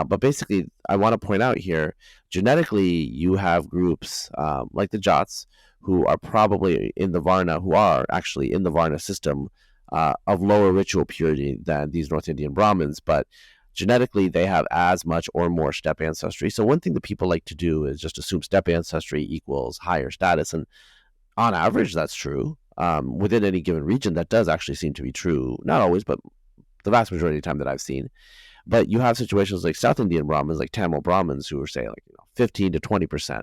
But basically, I want to point out here, genetically, you have groups like the Jats who are probably in the Varna, who are actually in the Varna system of lower ritual purity than these North Indian Brahmins, but genetically, they have as much or more steppe ancestry. So one thing that people like to do is just assume steppe ancestry equals higher status, and on average, that's true. Within any given region, that does actually seem to be true. Not always, but the vast majority of the time that I've seen. But you have situations like South Indian Brahmins, like Tamil Brahmins, who are say like 15 to 20%,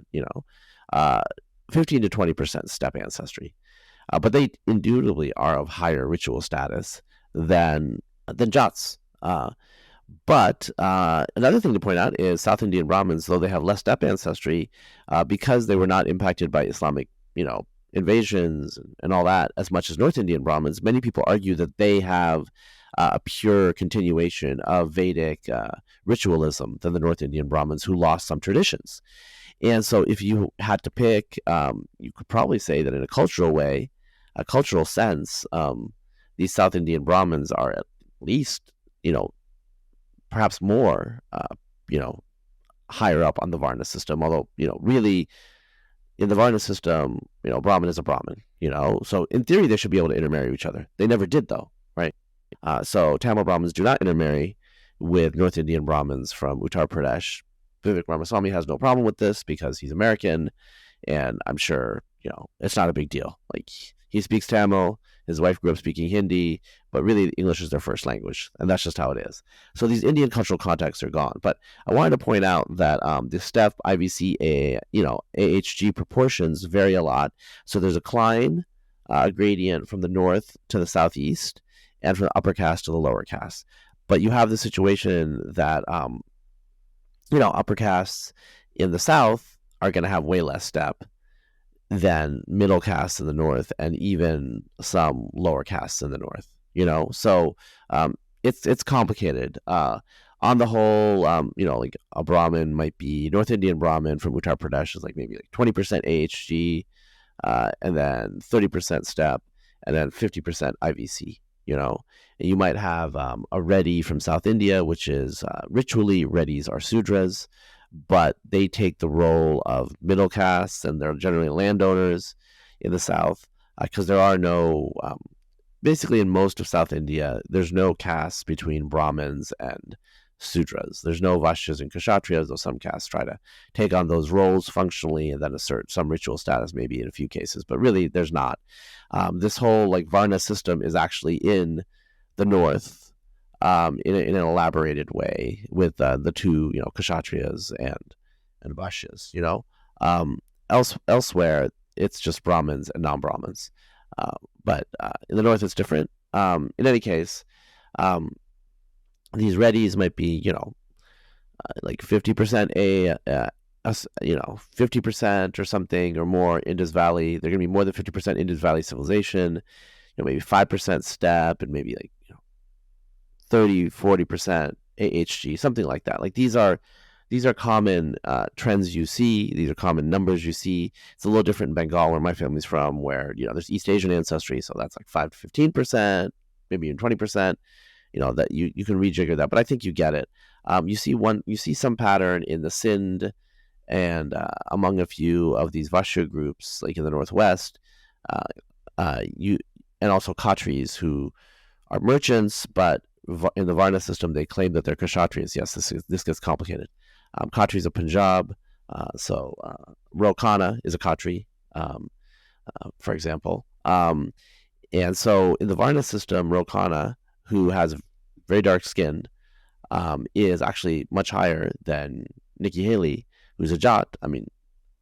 15 to 20% steppe ancestry. But they indubitably are of higher ritual status than Jats. But another thing to point out is South Indian Brahmins, though they have less steppe ancestry, because they were not impacted by Islamic, invasions and all that as much as North Indian Brahmins, many people argue that they have a pure continuation of Vedic ritualism than the North Indian Brahmins, who lost some traditions. And so if you had to pick, you could probably say that in a cultural sense, these South Indian Brahmins are at least, perhaps more, higher up on the Varna system, although, really in the Varna system, Brahmin is a Brahmin, so in theory, they should be able to intermarry with each other. They never did, though, right? So Tamil Brahmins do not intermarry with North Indian Brahmins from Uttar Pradesh. Vivek Ramaswamy has no problem with this because he's American, and I'm sure, it's not a big deal. Like, he speaks Tamil, his wife grew up speaking Hindi, but really English is their first language, and that's just how it is. So these Indian cultural contexts are gone. But I wanted to point out that the steppe, IVC, AHG proportions vary a lot. So there's a cline, a gradient from the north to the southeast, and from the upper caste to the lower caste. But you have the situation that, upper castes in the south are going to have way less steppe than middle castes in the north, and even some lower castes in the north, So it's complicated. On the whole, like a Brahmin might be North Indian Brahmin from Uttar Pradesh is like maybe like 20% AHG, and then 30% steppe, and then 50% IVC. And you might have a Reddy from South India, which is ritually Reddys are Sudras, but they take the role of middle castes, and they're generally landowners in the south. because there are no, basically in most of South India, there's no caste between Brahmins and Sudras. There's no Vaishyas and Kshatriyas, though some castes try to take on those roles functionally and then assert some ritual status, maybe in a few cases, but really there's not. This whole like Varna system is actually in the north, in an elaborated way with the two, Kshatriyas and Vaishyas. Elsewhere it's just Brahmins and non-Brahmins, but in the north it's different. In any case, these reddies might be, like 50% 50% or something or more Indus Valley. They're going to be more than 50% Indus Valley civilization, maybe 5% steppe, and maybe like 30-40% AHG, something like that. Like these are common trends you see. These are common numbers you see. It's a little different in Bengal, where my family's from, where there's East Asian ancestry, so that's like 5 to 15%, maybe even 20%. That you can rejigger that, but I think you get it. You see some pattern in the Sindh and among a few of these Vaishya groups, like in the northwest. And also Khatris, who are merchants, but in the Varna system they claim that they're Kshatriyas. Yes, this gets complicated. Khatris of Punjab, so Rokana is a Khatri, for example. And so in the Varna system, Rokana, who has very dark skin, is actually much higher than Nikki Haley, who's a Jat. I mean,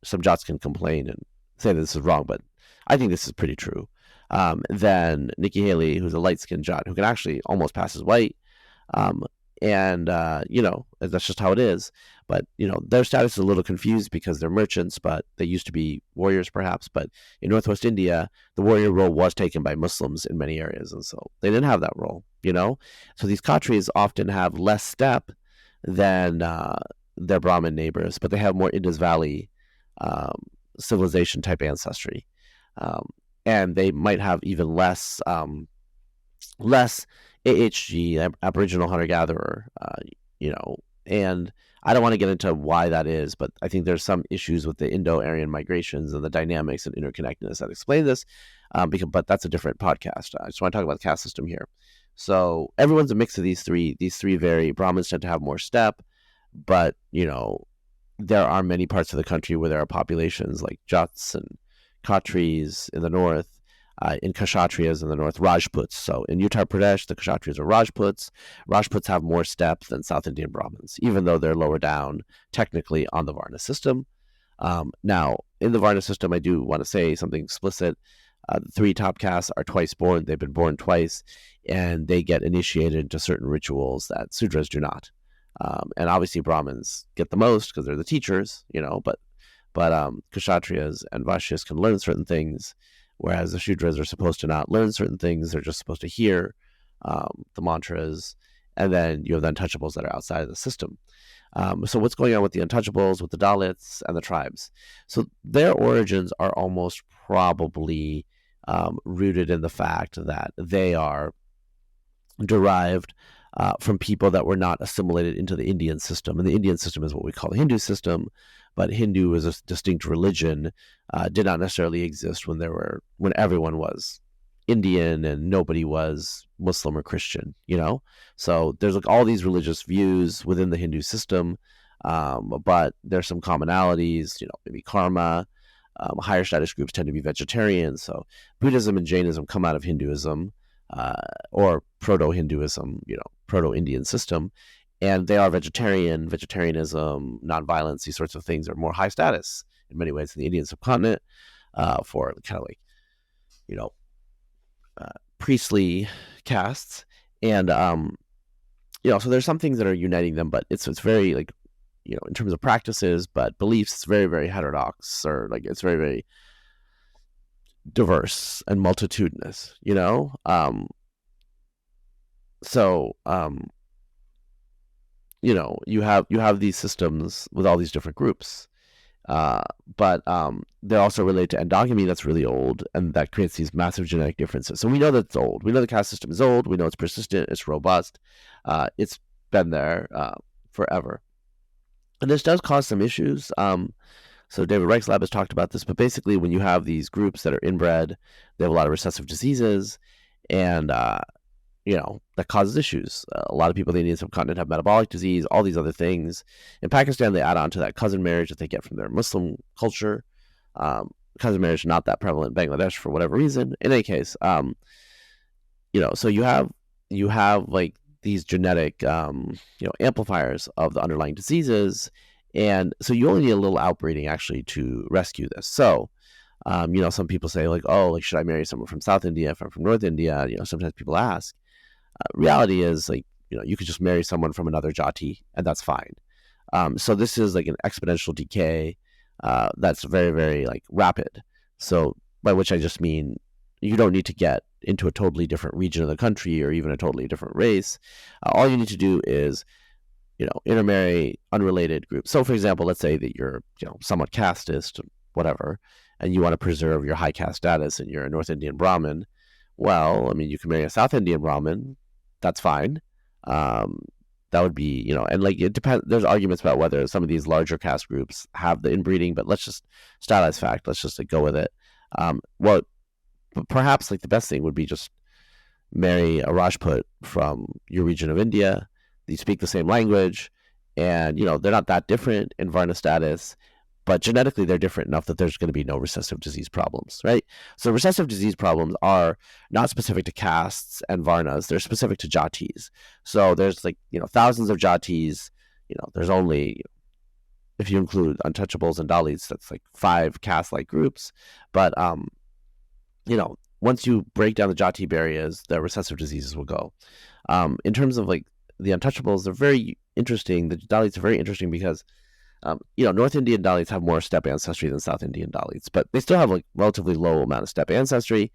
some Jats can complain and say that this is wrong, but I think this is pretty true. Than Nikki Haley, who's a light-skinned Jat, who can actually almost pass as white. And that's just how it is. But, their status is a little confused because they're merchants, but they used to be warriors perhaps. But in Northwest India, the warrior role was taken by Muslims in many areas. And so they didn't have that role, So these Khatris often have less steppe than their Brahmin neighbors, but they have more Indus Valley civilization type ancestry. And they might have even less AHG, Aboriginal hunter-gatherer, and I don't want to get into why that is, but I think there's some issues with the Indo-Aryan migrations and the dynamics and interconnectedness that explain this, but that's a different podcast. I just want to talk about the caste system here. So everyone's a mix of these three very. Brahmins tend to have more steppe, but, there are many parts of the country where there are populations like Jats and Khatris in the north, in Kshatriyas in the north, Rajputs. So in Uttar Pradesh, the Kshatriyas are Rajputs. Rajputs have more steppe than South Indian Brahmins, even though they're lower down technically on the Varna system. Now, in the Varna system, I do want to say something explicit. The three top castes are twice born. They've been born twice, and they get initiated into certain rituals that Sudras do not. And obviously Brahmins get the most because they're the teachers, but Kshatriyas and Vaishyas can learn certain things, whereas the Shudras are supposed to not learn certain things. They're just supposed to hear the mantras, and then you have the untouchables that are outside of the system. So what's going on with the untouchables, with the Dalits, and the tribes? So their origins are almost probably rooted in the fact that they are derived from people that were not assimilated into the Indian system. And the Indian system is what we call the Hindu system, but Hindu is a distinct religion, did not necessarily exist when everyone was Indian and nobody was Muslim or Christian, So there's like all these religious views within the Hindu system, but there's some commonalities, maybe karma. Higher status groups tend to be vegetarians. So Buddhism and Jainism come out of Hinduism, or proto-Hinduism, proto-Indian system, and they are vegetarianism, nonviolence, these sorts of things are more high status in many ways in the Indian subcontinent, for kind of like, priestly castes. And, so there's some things that are uniting them, but it's very like, in terms of practices, but beliefs, it's very, very heterodox, or like it's very, very diverse and multitudinous, you have these systems with all these different groups, but they're also related to endogamy that's really old, and that creates these massive genetic differences. So we know that it's old. We know the caste system is old. We know it's persistent. It's robust. It's been there forever. And this does cause some issues. So David Reich's lab has talked about this, but basically when you have these groups that are inbred, they have a lot of recessive diseases, and that causes issues. A lot of people in the Indian subcontinent have metabolic disease, all these other things. In Pakistan, they add on to that cousin marriage that they get from their Muslim culture. Cousin marriage not that prevalent in Bangladesh for whatever reason. In any case, so you have like these genetic amplifiers of the underlying diseases, and so you only need a little outbreeding actually to rescue this. So some people say like, oh, like should I marry someone from South India if I'm from North India? Sometimes people ask. Reality is like you could just marry someone from another jati and that's fine. So this is like an exponential decay that's very, very like rapid. So by which I just mean you don't need to get into a totally different region of the country or even a totally different race. All you need to do is intermarry unrelated groups. So for example, let's say that you're somewhat casteist, whatever, and you want to preserve your high caste status and you're a North Indian Brahmin. Well, I mean, you can marry a South Indian Brahmin. That's fine. That would be, and like it depends. There's arguments about whether some of these larger caste groups have the inbreeding, but let's just stylized fact. Let's just like, go with it. Well, perhaps like the best thing would be just marry a Rajput from your region of India. You speak the same language, and they're not that different in Varna status, but genetically they're different enough that there's going to be no recessive disease problems, right? So recessive disease problems are not specific to castes and Varnas; they're specific to jatis. So there's like thousands of jatis. There's only, if you include untouchables and Dalits, that's like 5 caste-like groups. But once you break down the jati barriers, the recessive diseases will go. In terms of like the untouchables, they're very interesting. The Dalits are very interesting because North Indian Dalits have more steppe ancestry than South Indian Dalits, but they still have like relatively low amount of steppe ancestry,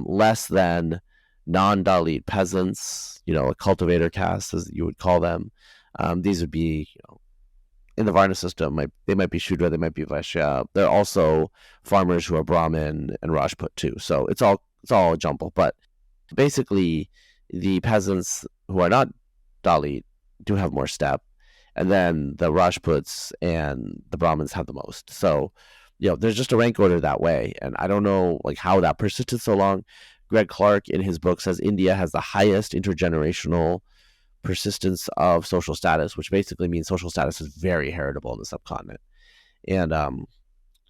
less than non-Dalit peasants, a cultivator caste, as you would call them. These would be, in the Varna system, they might be Shudra, they might be Vaishya. They're also farmers who are Brahmin and Rajput too. So it's all a jumble. But basically, the peasants who are not Dalit do have more steppe, and then the Rajputs and the Brahmins have the most. So, there's just a rank order that way, and I don't know like how that persisted so long. Greg Clark in his book says India has the highest intergenerational persistence of social status, which basically means social status is very heritable in the subcontinent. And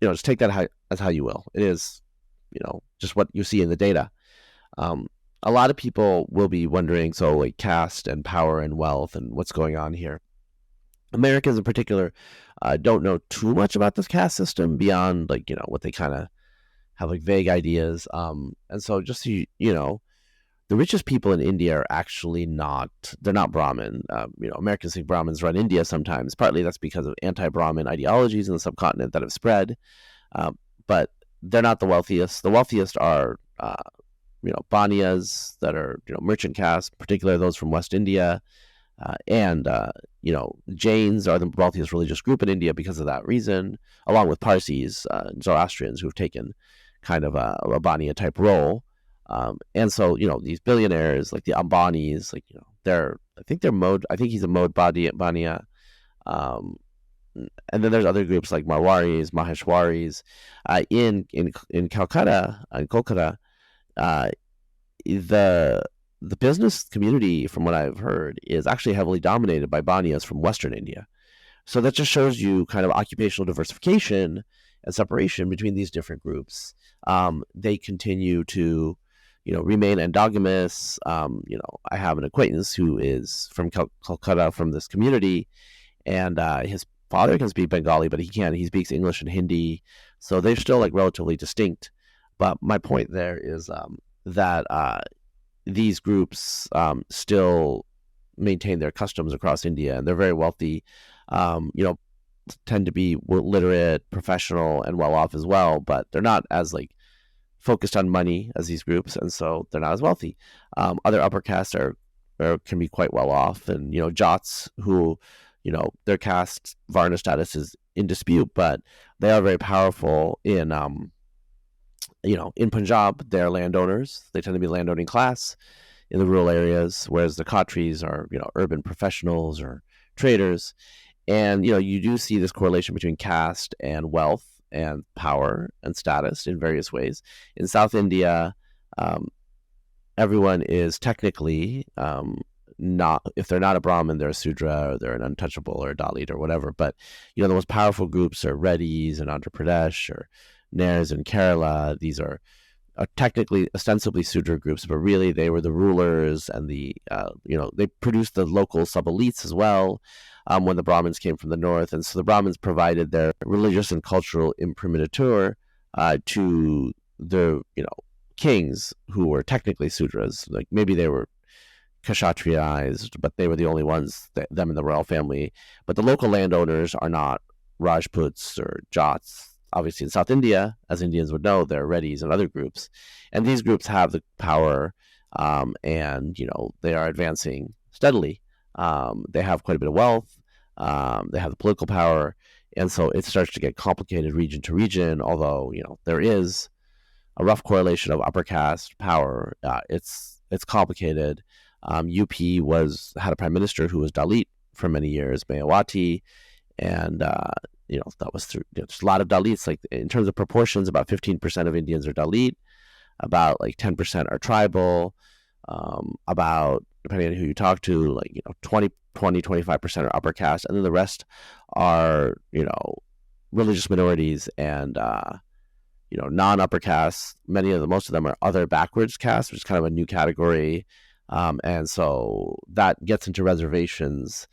just take that as how you will. It is, just what you see in the data. A lot of people will be wondering, so like caste and power and wealth and what's going on here. Americans in particular don't know too much about this caste system beyond like, what they kind of have like vague ideas. And so just, the richest people in India are actually they're not Brahmin. Americans think Brahmins run India sometimes. Partly that's because of anti-Brahmin ideologies in the subcontinent that have spread. But they're not the wealthiest. The wealthiest are, Baniyas that are, merchant caste, particularly those from West India. And Jains are the wealthiest religious group in India because of that reason, along with Parsis, Zoroastrians who've taken kind of a Baniya type role. And so, these billionaires like the Ambanis, like, I think he's a Mode Baniya. And then there's other groups like Marwaris, Maheshwaris. In Calcutta, in Kolkata, the business community, from what I've heard, is actually heavily dominated by Baniyas from Western India. So that just shows you kind of occupational diversification and separation between these different groups. They continue to, remain endogamous. I have an acquaintance who is from Calcutta, from this community, and his father can speak Bengali, but he speaks English and Hindi. So they're still like relatively distinct. But my point there is that these groups still maintain their customs across India, and they're very wealthy, tend to be literate, professional, and well off as well, but they're not as like focused on money as these groups, and so they're not as wealthy. Other upper castes can be quite well off, and Jats who, their caste Varna status is in dispute, but they are very powerful in in Punjab. They're landowners. They tend to be landowning class in the rural areas, whereas the Khatris are, urban professionals or traders. And, you do see this correlation between caste and wealth and power and status in various ways. In South India, everyone is technically not, if they're not a Brahmin, they're a Sudra, or they're an untouchable or a Dalit or whatever. But, the most powerful groups are Reddys in Andhra Pradesh or Nairs in Kerala. These are technically, ostensibly Sudra groups, but really they were the rulers and they produced the local sub-elites as well when the Brahmins came from the north. And so the Brahmins provided their religious and cultural imprimatur to the, kings who were technically Sudras. Like maybe they were Kshatriyized, but they were the only ones, them in the royal family. But the local landowners are not Rajputs or Jats. Obviously, in South India, as Indians would know, there are Reddys and other groups. And these groups have the power and, they are advancing steadily. They have quite a bit of wealth. They have the political power. And so it starts to get complicated region to region, although, there is a rough correlation of upper caste power. It's complicated. UP had a prime minister who was Dalit for many years, Mayawati, and that was through just a lot of Dalits. Like in terms of proportions, about 15% of Indians are Dalit, about like 10% are tribal, about, depending on who you talk to, 25% are upper caste, and then the rest are religious minorities and non-upper castes. Most of them are other backwards castes, which is kind of a new category. And so that gets into reservations,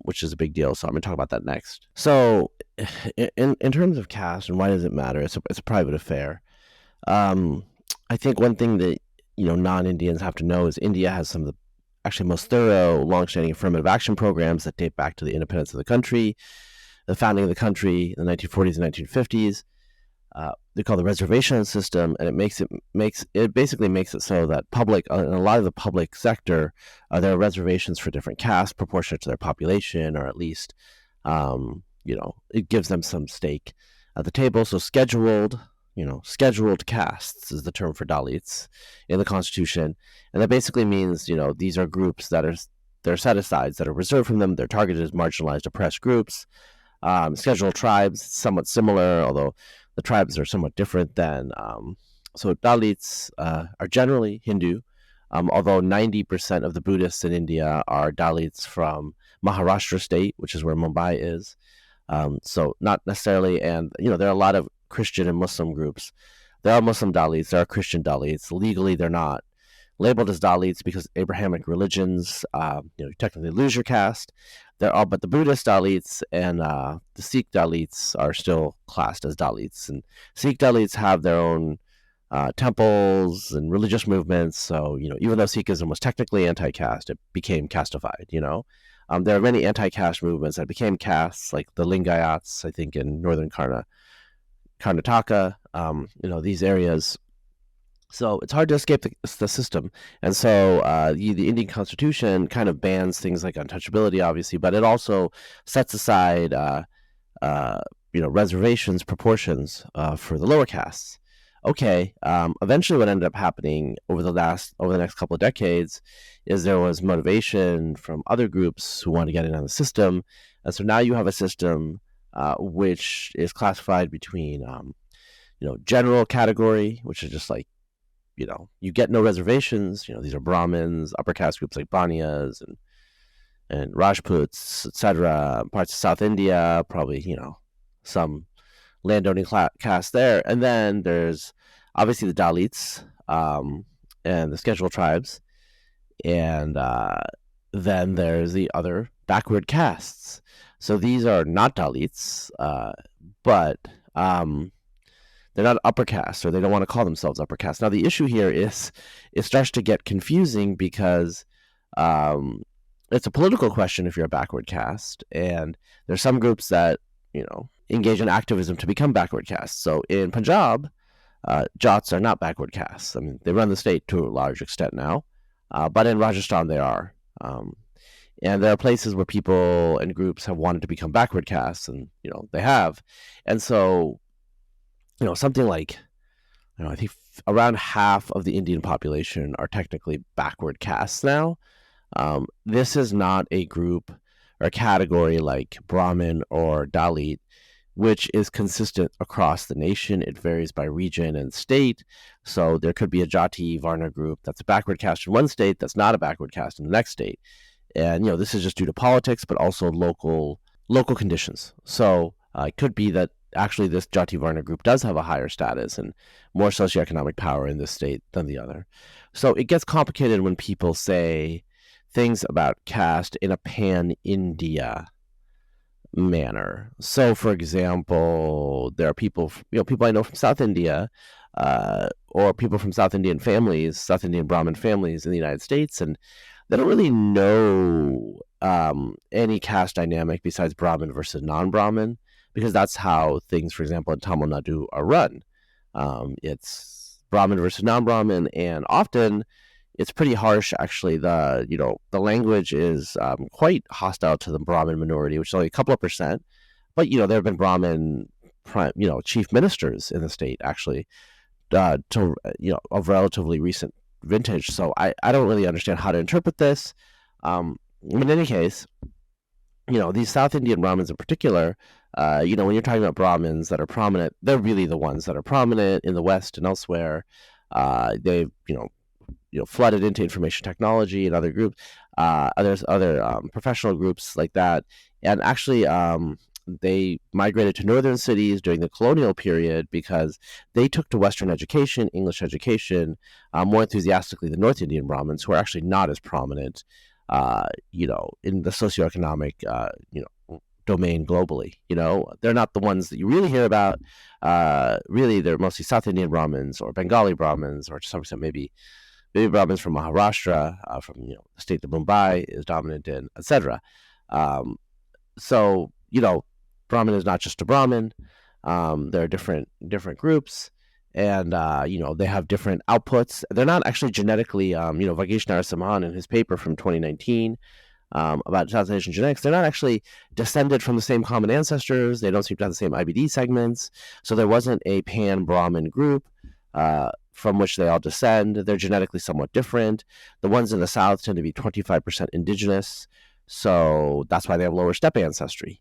which is a big deal. So I'm going to talk about that next. So in terms of caste and why does it matter? It's a private affair. I think one thing that, non-Indians have to know is India has some of the actually most thorough, long-standing affirmative action programs that date back to the independence of the country, the founding of the country in the 1940s and 1950s. They call the reservation system, and it basically makes it so that in a lot of the public sector, there are reservations for different castes proportionate to their population, or at least, it gives them some stake at the table. So scheduled castes is the term for Dalits in the Constitution, and that basically means these are groups they're set-asides that are reserved from them. They're targeted as marginalized, oppressed groups. Scheduled tribes, somewhat similar, although the tribes are somewhat different than, so Dalits are generally Hindu, although 90% of the Buddhists in India are Dalits from Maharashtra state, which is where Mumbai is. So not necessarily, and there are a lot of Christian and Muslim groups. There are Muslim Dalits, there are Christian Dalits. Legally, they're not labeled as Dalits because Abrahamic religions, you technically lose your caste. But the Buddhist Dalits and the Sikh Dalits are still classed as Dalits. And Sikh Dalits have their own temples and religious movements. So, even though Sikhism was technically anti-caste, it became castified, There are many anti-caste movements that became castes, like the Lingayats, I think, in northern Karnataka, these areas. So it's hard to escape the system. And so the Indian Constitution kind of bans things like untouchability, obviously, but it also sets aside, reservations, proportions for the lower castes. Okay, eventually what ended up happening over the next couple of decades is there was motivation from other groups who want to get in on the system. And so now you have a system which is classified between, general category, which is just like, you get no reservations. These are Brahmins, upper caste groups like Banias and Rajputs, etc. Parts of South India, probably, some landowning caste there. And then there's obviously the Dalits and the scheduled tribes. And then there's the other backward castes. So these are not Dalits, but they're not upper caste, or they don't want to call themselves upper caste. Now, the issue here is it starts to get confusing because it's a political question if you're a backward caste, and there's some groups that, engage in activism to become backward castes. So in Punjab, Jats are not backward castes. I mean, they run the state to a large extent now, but in Rajasthan they are. And there are places where people and groups have wanted to become backward castes, and, they have. And so, something like, I think around half of the Indian population are technically backward castes now. This is not a group, or a category like Brahmin or Dalit, which is consistent across the nation. It varies by region and state. So there could be a jati Varna group that's a backward caste in one state that's not a backward caste in the next state. And, this is just due to politics, but also local conditions. So it could be that actually this jati Varna group does have a higher status and more socioeconomic power in this state than the other. So it gets complicated when people say things about caste in a pan-India manner. So, for example, there are people I know from South India, or people from South Indian Brahmin families in the United States, and they don't really know any caste dynamic besides Brahmin versus non-Brahmin, because that's how things, for example, in Tamil Nadu are run. It's Brahmin versus non-Brahmin, and often it's pretty harsh, actually. The language is quite hostile to the Brahmin minority, which is only a couple of percent. But there have been Brahmin, chief ministers in the state, actually, of relatively recent vintage. So I don't really understand how to interpret this. In any case, these South Indian Brahmins in particular, when you're talking about Brahmins that are prominent, they're really the ones that are prominent in the West and elsewhere. They've flooded into information technology and other groups, other professional groups like that. And actually, they migrated to northern cities during the colonial period because they took to Western education, English education, more enthusiastically than North Indian Brahmins, who are actually not as prominent, in the socioeconomic, domain globally. They're not the ones that you really hear about. Really, they're mostly South Indian Brahmins or Bengali Brahmins, or to some extent maybe Brahmins from Maharashtra, from the state that Mumbai is dominant in, etc. So Brahmin is not just a Brahmin. There are different groups, and they have different outputs. They're not actually genetically, Vagesh Narasimhan in his paper from 2019 about South Asian genetics, they're not actually descended from the same common ancestors. They don't seem to have the same IBD segments. So there wasn't a pan-Brahmin group from which they all descend. They're genetically somewhat different. The ones in the South tend to be 25% indigenous. So that's why they have lower steppe ancestry.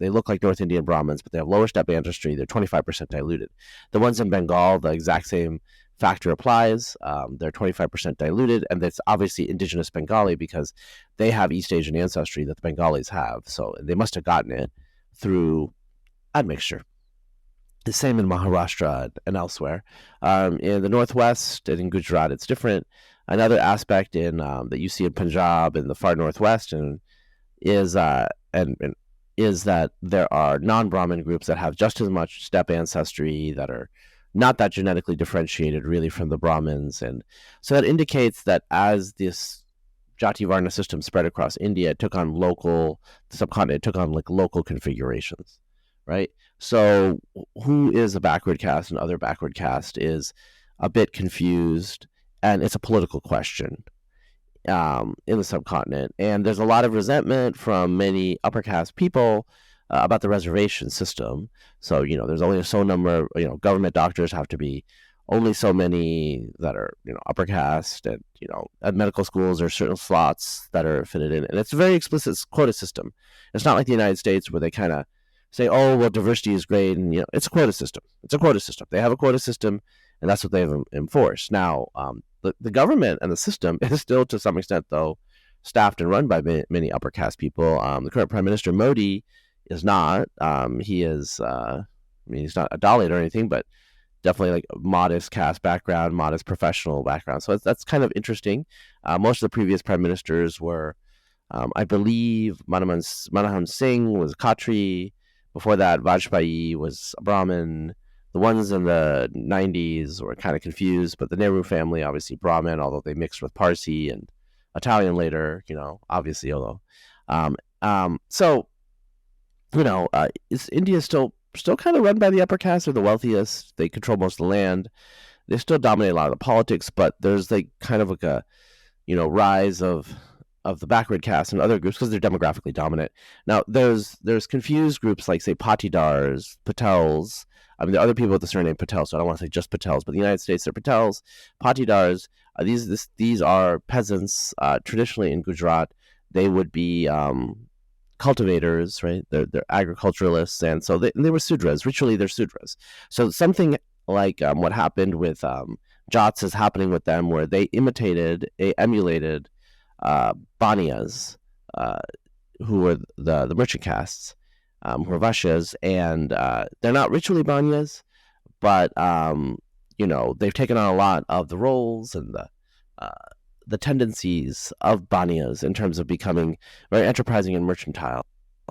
They look like North Indian Brahmins, but they have lower steppe ancestry. They're 25% diluted. The ones in Bengal, the exact same factor applies. They're 25% diluted, and that's obviously indigenous Bengali because they have East Asian ancestry that the Bengalis have. So they must have gotten it through admixture. The same in Maharashtra and elsewhere. In the Northwest and in Gujarat, it's different. Another aspect in that you see in Punjab and the far Northwest is that there are non-Brahmin groups that have just as much steppe ancestry that are not that genetically differentiated really from the Brahmins. And so that indicates that as this Jati Varna system spread across India, the subcontinent took on like local configurations, right? So who is a backward caste and other backward caste is a bit confused, and it's a political question in the subcontinent. And there's a lot of resentment from many upper caste people about the reservation system. So, there's only a so number, government doctors have to be only so many that are, upper caste, and, at medical schools there's certain slots that are fitted in. And it's a very explicit quota system. It's not like the United States where they kind of say, oh, well, diversity is great. And, it's a quota system. It's a quota system. They have a quota system, and that's what they've enforced. Now, the government and the system is still, to some extent, though, staffed and run by many upper caste people. The current Prime Minister, Modi, is not. He is, he's not a Dalit or anything, but definitely like a modest caste background, modest professional background. So that's kind of interesting. Most of the previous prime ministers were, I believe, Manmohan Singh was Khatri. Before that, Vajpayee was a Brahmin. The ones in the 90s were kind of confused, but the Nehru family, obviously Brahmin, although they mixed with Parsi and Italian later, obviously, although. India is still kind of run by the upper caste. They're the wealthiest. They control most of the land. They still dominate a lot of the politics, but there's like kind of like a, rise of the backward caste and other groups because they're demographically dominant. Now, there's confused groups like, say, Patidars, Patels. There are other people with the surname Patel, so I don't want to say just Patels, but in the United States, they're Patels. Patidars, these are peasants. Traditionally in Gujarat, they would be cultivators, right? They're agriculturalists, and so they were Sudras. Ritually, they're Sudras. So something like what happened with Jats is happening with them, where they emulated Banyas, who were the merchant castes, who were Vaishyas, and they're not ritually Banyas, but they've taken on a lot of the roles and the tendencies of Banyas in terms of becoming very enterprising and mercantile.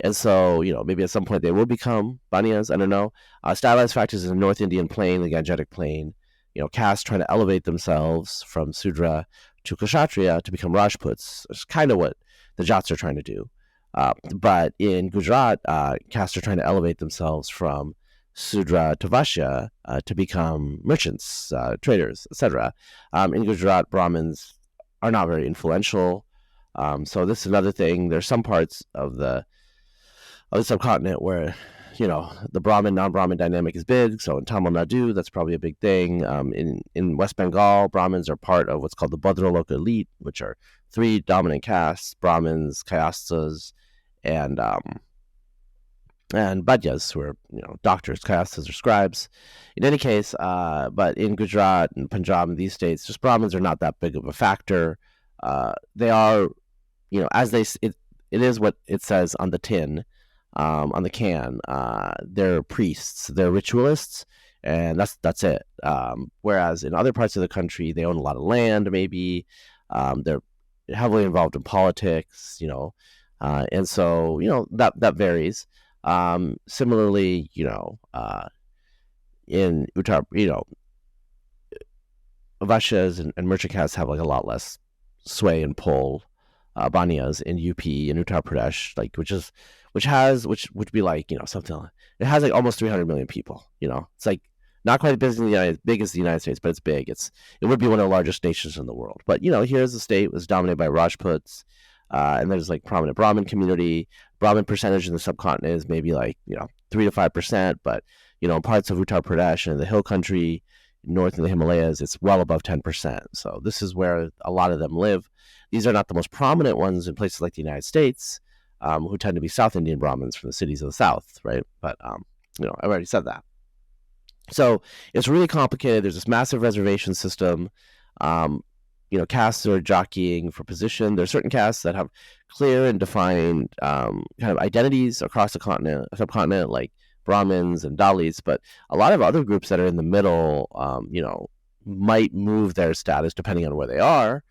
And so, maybe at some point they will become Banyas. I don't know. Stylized factors in the North Indian plain, the Gangetic plain, castes trying to elevate themselves from Sudra to Kshatriya to become Rajputs. It's kind of what the Jats are trying to do. But in Gujarat, castes are trying to elevate themselves from Sudra to Vaishya to become merchants, traders, etc. In Gujarat, Brahmins are not very influential. So this is another thing. There's some parts of the subcontinent where, the Brahmin, non-Brahmin dynamic is big. So in Tamil Nadu, that's probably a big thing. In West Bengal, Brahmins are part of what's called the Bhadraloka elite, which are three dominant castes: Brahmins, Kayasthas, and Bhadyas, who are doctors. Kayasthas are scribes. In any case, but in Gujarat and Punjab and these states, just Brahmins are not that big of a factor. They are, it is what it says on the tin, on the can. They're priests, they're ritualists, and that's it. Whereas in other parts of the country, they own a lot of land. Maybe they're heavily involved in politics. And so that varies. Similarly, in Uttar, Vaishyas and merchant castes have like a lot less sway and pull. Banyas in UP and Uttar Pradesh, which would be like something like, it has like almost 300 million people. It's like not quite as big as the United States, but it's big. It would be one of the largest nations in the world. But here's the state was dominated by Rajputs, and there's like prominent Brahmin community. Brahmin percentage in the subcontinent is maybe like 3 to 5%, but parts of Uttar Pradesh and the hill country north of the Himalayas, it's well above 10%. So this is where a lot of them live. These are not the most prominent ones in places like the United States, who tend to be South Indian Brahmins from the cities of the South, right? But I've already said that. So it's really complicated. There's this massive reservation system. Castes are jockeying for position. There are certain castes that have clear and defined kind of identities across the subcontinent, like Brahmins and Dalits, but a lot of other groups that are in the middle, might move their status depending on where they are,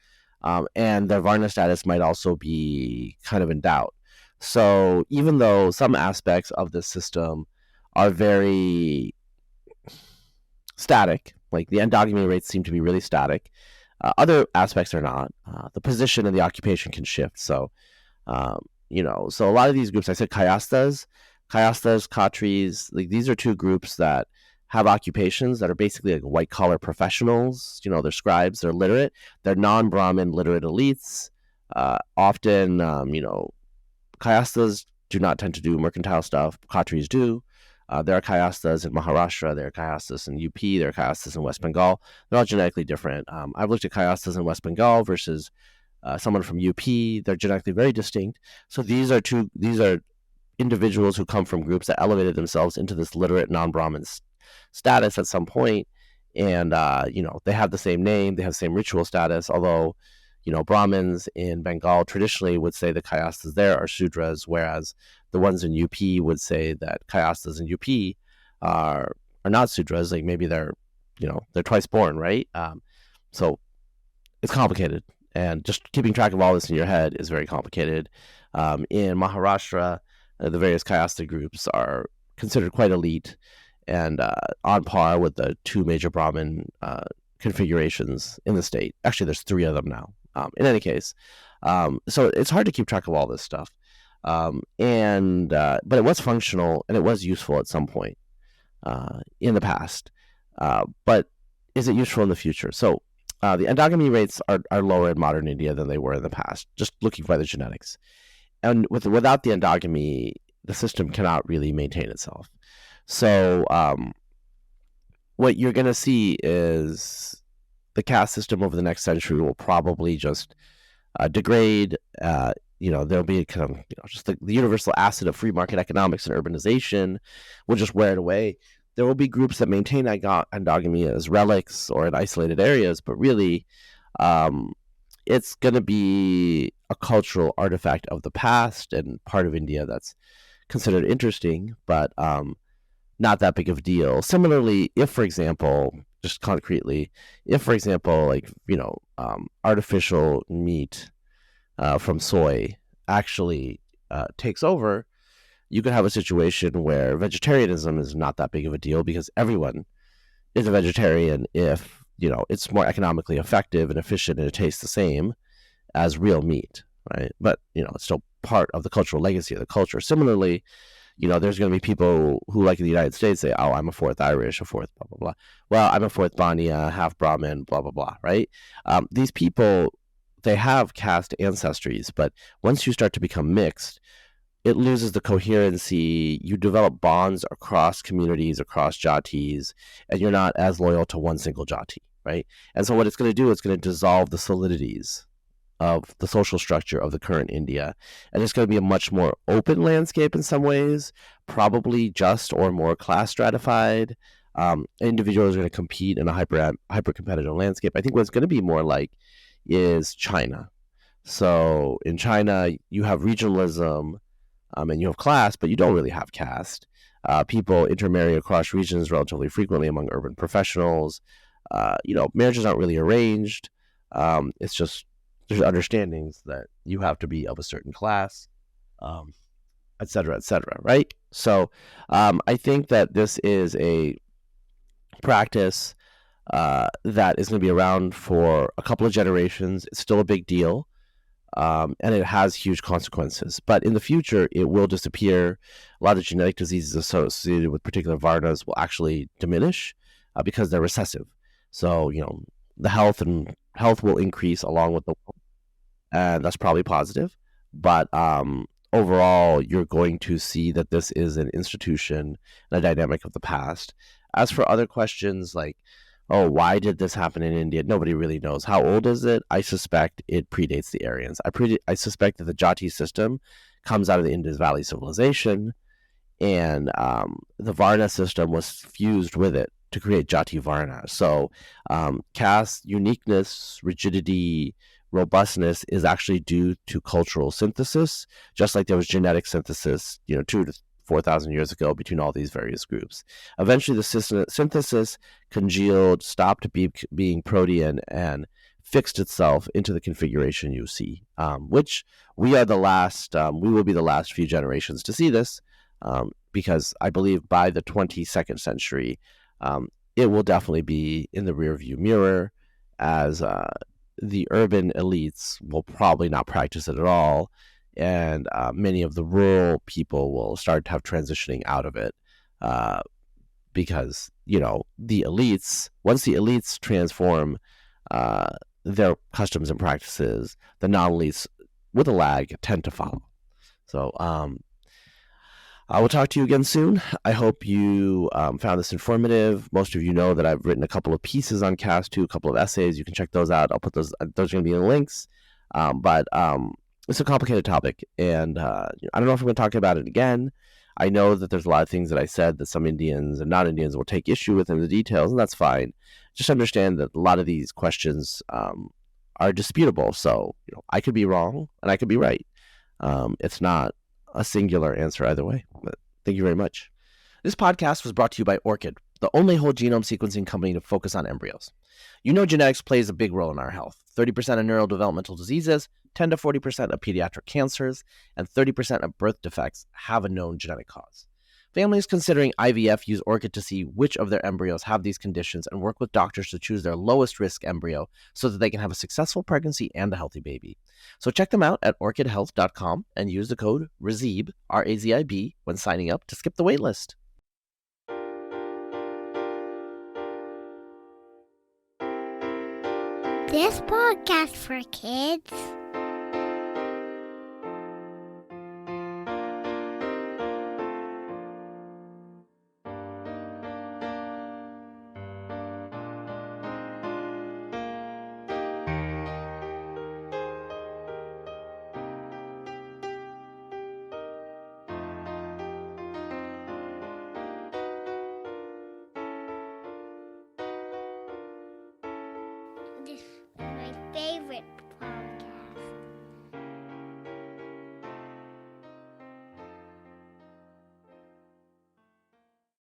and their Varna status might also be kind of in doubt. So even though some aspects of this system are very static, like the endogamy rates seem to be really static, other aspects are not. The position and the occupation can shift. So, so a lot of these groups, I said Kayasthas, Khatris, like these are two groups that have occupations that are basically like white collar professionals. They're scribes, they're literate, they're non-Brahmin literate elites. Often, Kayasthas do not tend to do mercantile stuff. Khatris do. There are Kayasthas in Maharashtra, there are Kayasthas in UP, there are Kayasthas in West Bengal. They're all genetically different. I've looked at Kayasthas in West Bengal versus someone from UP. They're genetically very distinct. So these are individuals who come from groups that elevated themselves into this literate non-Brahmin status at some point, and they have the same name, they have the same ritual status, although Brahmins in Bengal traditionally would say the Kayasthas there are Sudras, whereas the ones in UP would say that Kayasthas in UP are not Sudras. Like maybe they're twice born, right? So it's complicated, and just keeping track of all this in your head is very complicated. In Maharashtra, the various Kayastha groups are considered quite elite and on par with the two major Brahmin configurations in the state. Actually, there's three of them now. In any case, so it's hard to keep track of all this stuff. But it was functional and it was useful at some point in the past. But is it useful in the future? So the endogamy rates are lower in modern India than they were in the past, just looking by the genetics. And without the endogamy, the system cannot really maintain itself. So what you're going to see is the caste system over the next century will probably just degrade there'll be kind of just the universal acid of free market economics and urbanization will just wear it away. There will be groups that maintain endogamy as relics or in isolated areas, but really, it's going to be a cultural artifact of the past and part of India that's considered interesting, but not that big of a deal. Similarly, if, for example, just concretely, artificial meat from soy actually takes over, you could have a situation where vegetarianism is not that big of a deal because everyone is a vegetarian if, it's more economically effective and efficient and it tastes the same as real meat, right? But, it's still part of the cultural legacy of the culture. Similarly, there's going to be people who, like in the United States, say, oh, I'm a fourth Irish, a fourth blah, blah, blah. Well, I'm a fourth Banya, half Brahmin, blah, blah, blah, right? These people, they have caste ancestries, but once you start to become mixed, it loses the coherency. You develop bonds across communities, across jatis, and you're not as loyal to one single jati, right? And so what it's going to do, it's going to dissolve the solidities of the social structure of the current India. And it's going to be a much more open landscape in some ways, probably just or more class stratified. Individuals are going to compete in a hyper competitive landscape. I think what it's going to be more like is China. So in China, you have regionalism, and you have class, but you don't really have caste. People intermarry across regions relatively frequently among urban professionals. Marriages aren't really arranged. It's just there's understandings that you have to be of a certain class, et cetera, right? So I think that this is a practice that is going to be around for a couple of generations. It's still a big deal. And it has huge consequences. But in the future, it will disappear. A lot of genetic diseases associated with particular Varnas will actually diminish because they're recessive. So, the health will increase along with the wealth, and that's probably positive. But overall, you're going to see that this is an institution and a dynamic of the past. As for other questions like, oh, why did this happen in India? Nobody really knows. How old is it? I suspect it predates the Aryans. I suspect that the jati system comes out of the Indus Valley civilization, and the Varna system was fused with it to create jati Varna. So caste uniqueness, rigidity, robustness is actually due to cultural synthesis, just like there was genetic synthesis, 2 to 4,000 years ago between all these various groups. Eventually, the synthesis congealed, stopped being protean, and fixed itself into the configuration you see, which we will be the last few generations to see this, because I believe by the 22nd century, it will definitely be in the rearview mirror, as the urban elites will probably not practice it at all, and many of the rural people will start to have transitioning out of it, because once the elites transform their customs and practices, the non-elites with a lag tend to follow. So I will talk to you again soon. I hope you found this informative. Most of you know that I've written a couple of pieces on caste too, a couple of essays. You can check those out. I'll put those are going to be in the links. But it's a complicated topic, and I don't know if I'm going to talk about it again. I know that there's a lot of things that I said that some Indians and non-Indians will take issue with in the details, and that's fine. Just understand that a lot of these questions are disputable. So I could be wrong and I could be right. It's not a singular answer either way. But thank you very much. This podcast was brought to you by Orchid, the only whole genome sequencing company to focus on embryos. Genetics plays a big role in our health. 30% of neurodevelopmental diseases, 10 to 40% of pediatric cancers, and 30% of birth defects have a known genetic cause. Families considering IVF use Orchid to see which of their embryos have these conditions and work with doctors to choose their lowest risk embryo so that they can have a successful pregnancy and a healthy baby. So check them out at orchidhealth.com and use the code Razib, R-A-Z-I-B, when signing up to skip the waitlist. This podcast for kids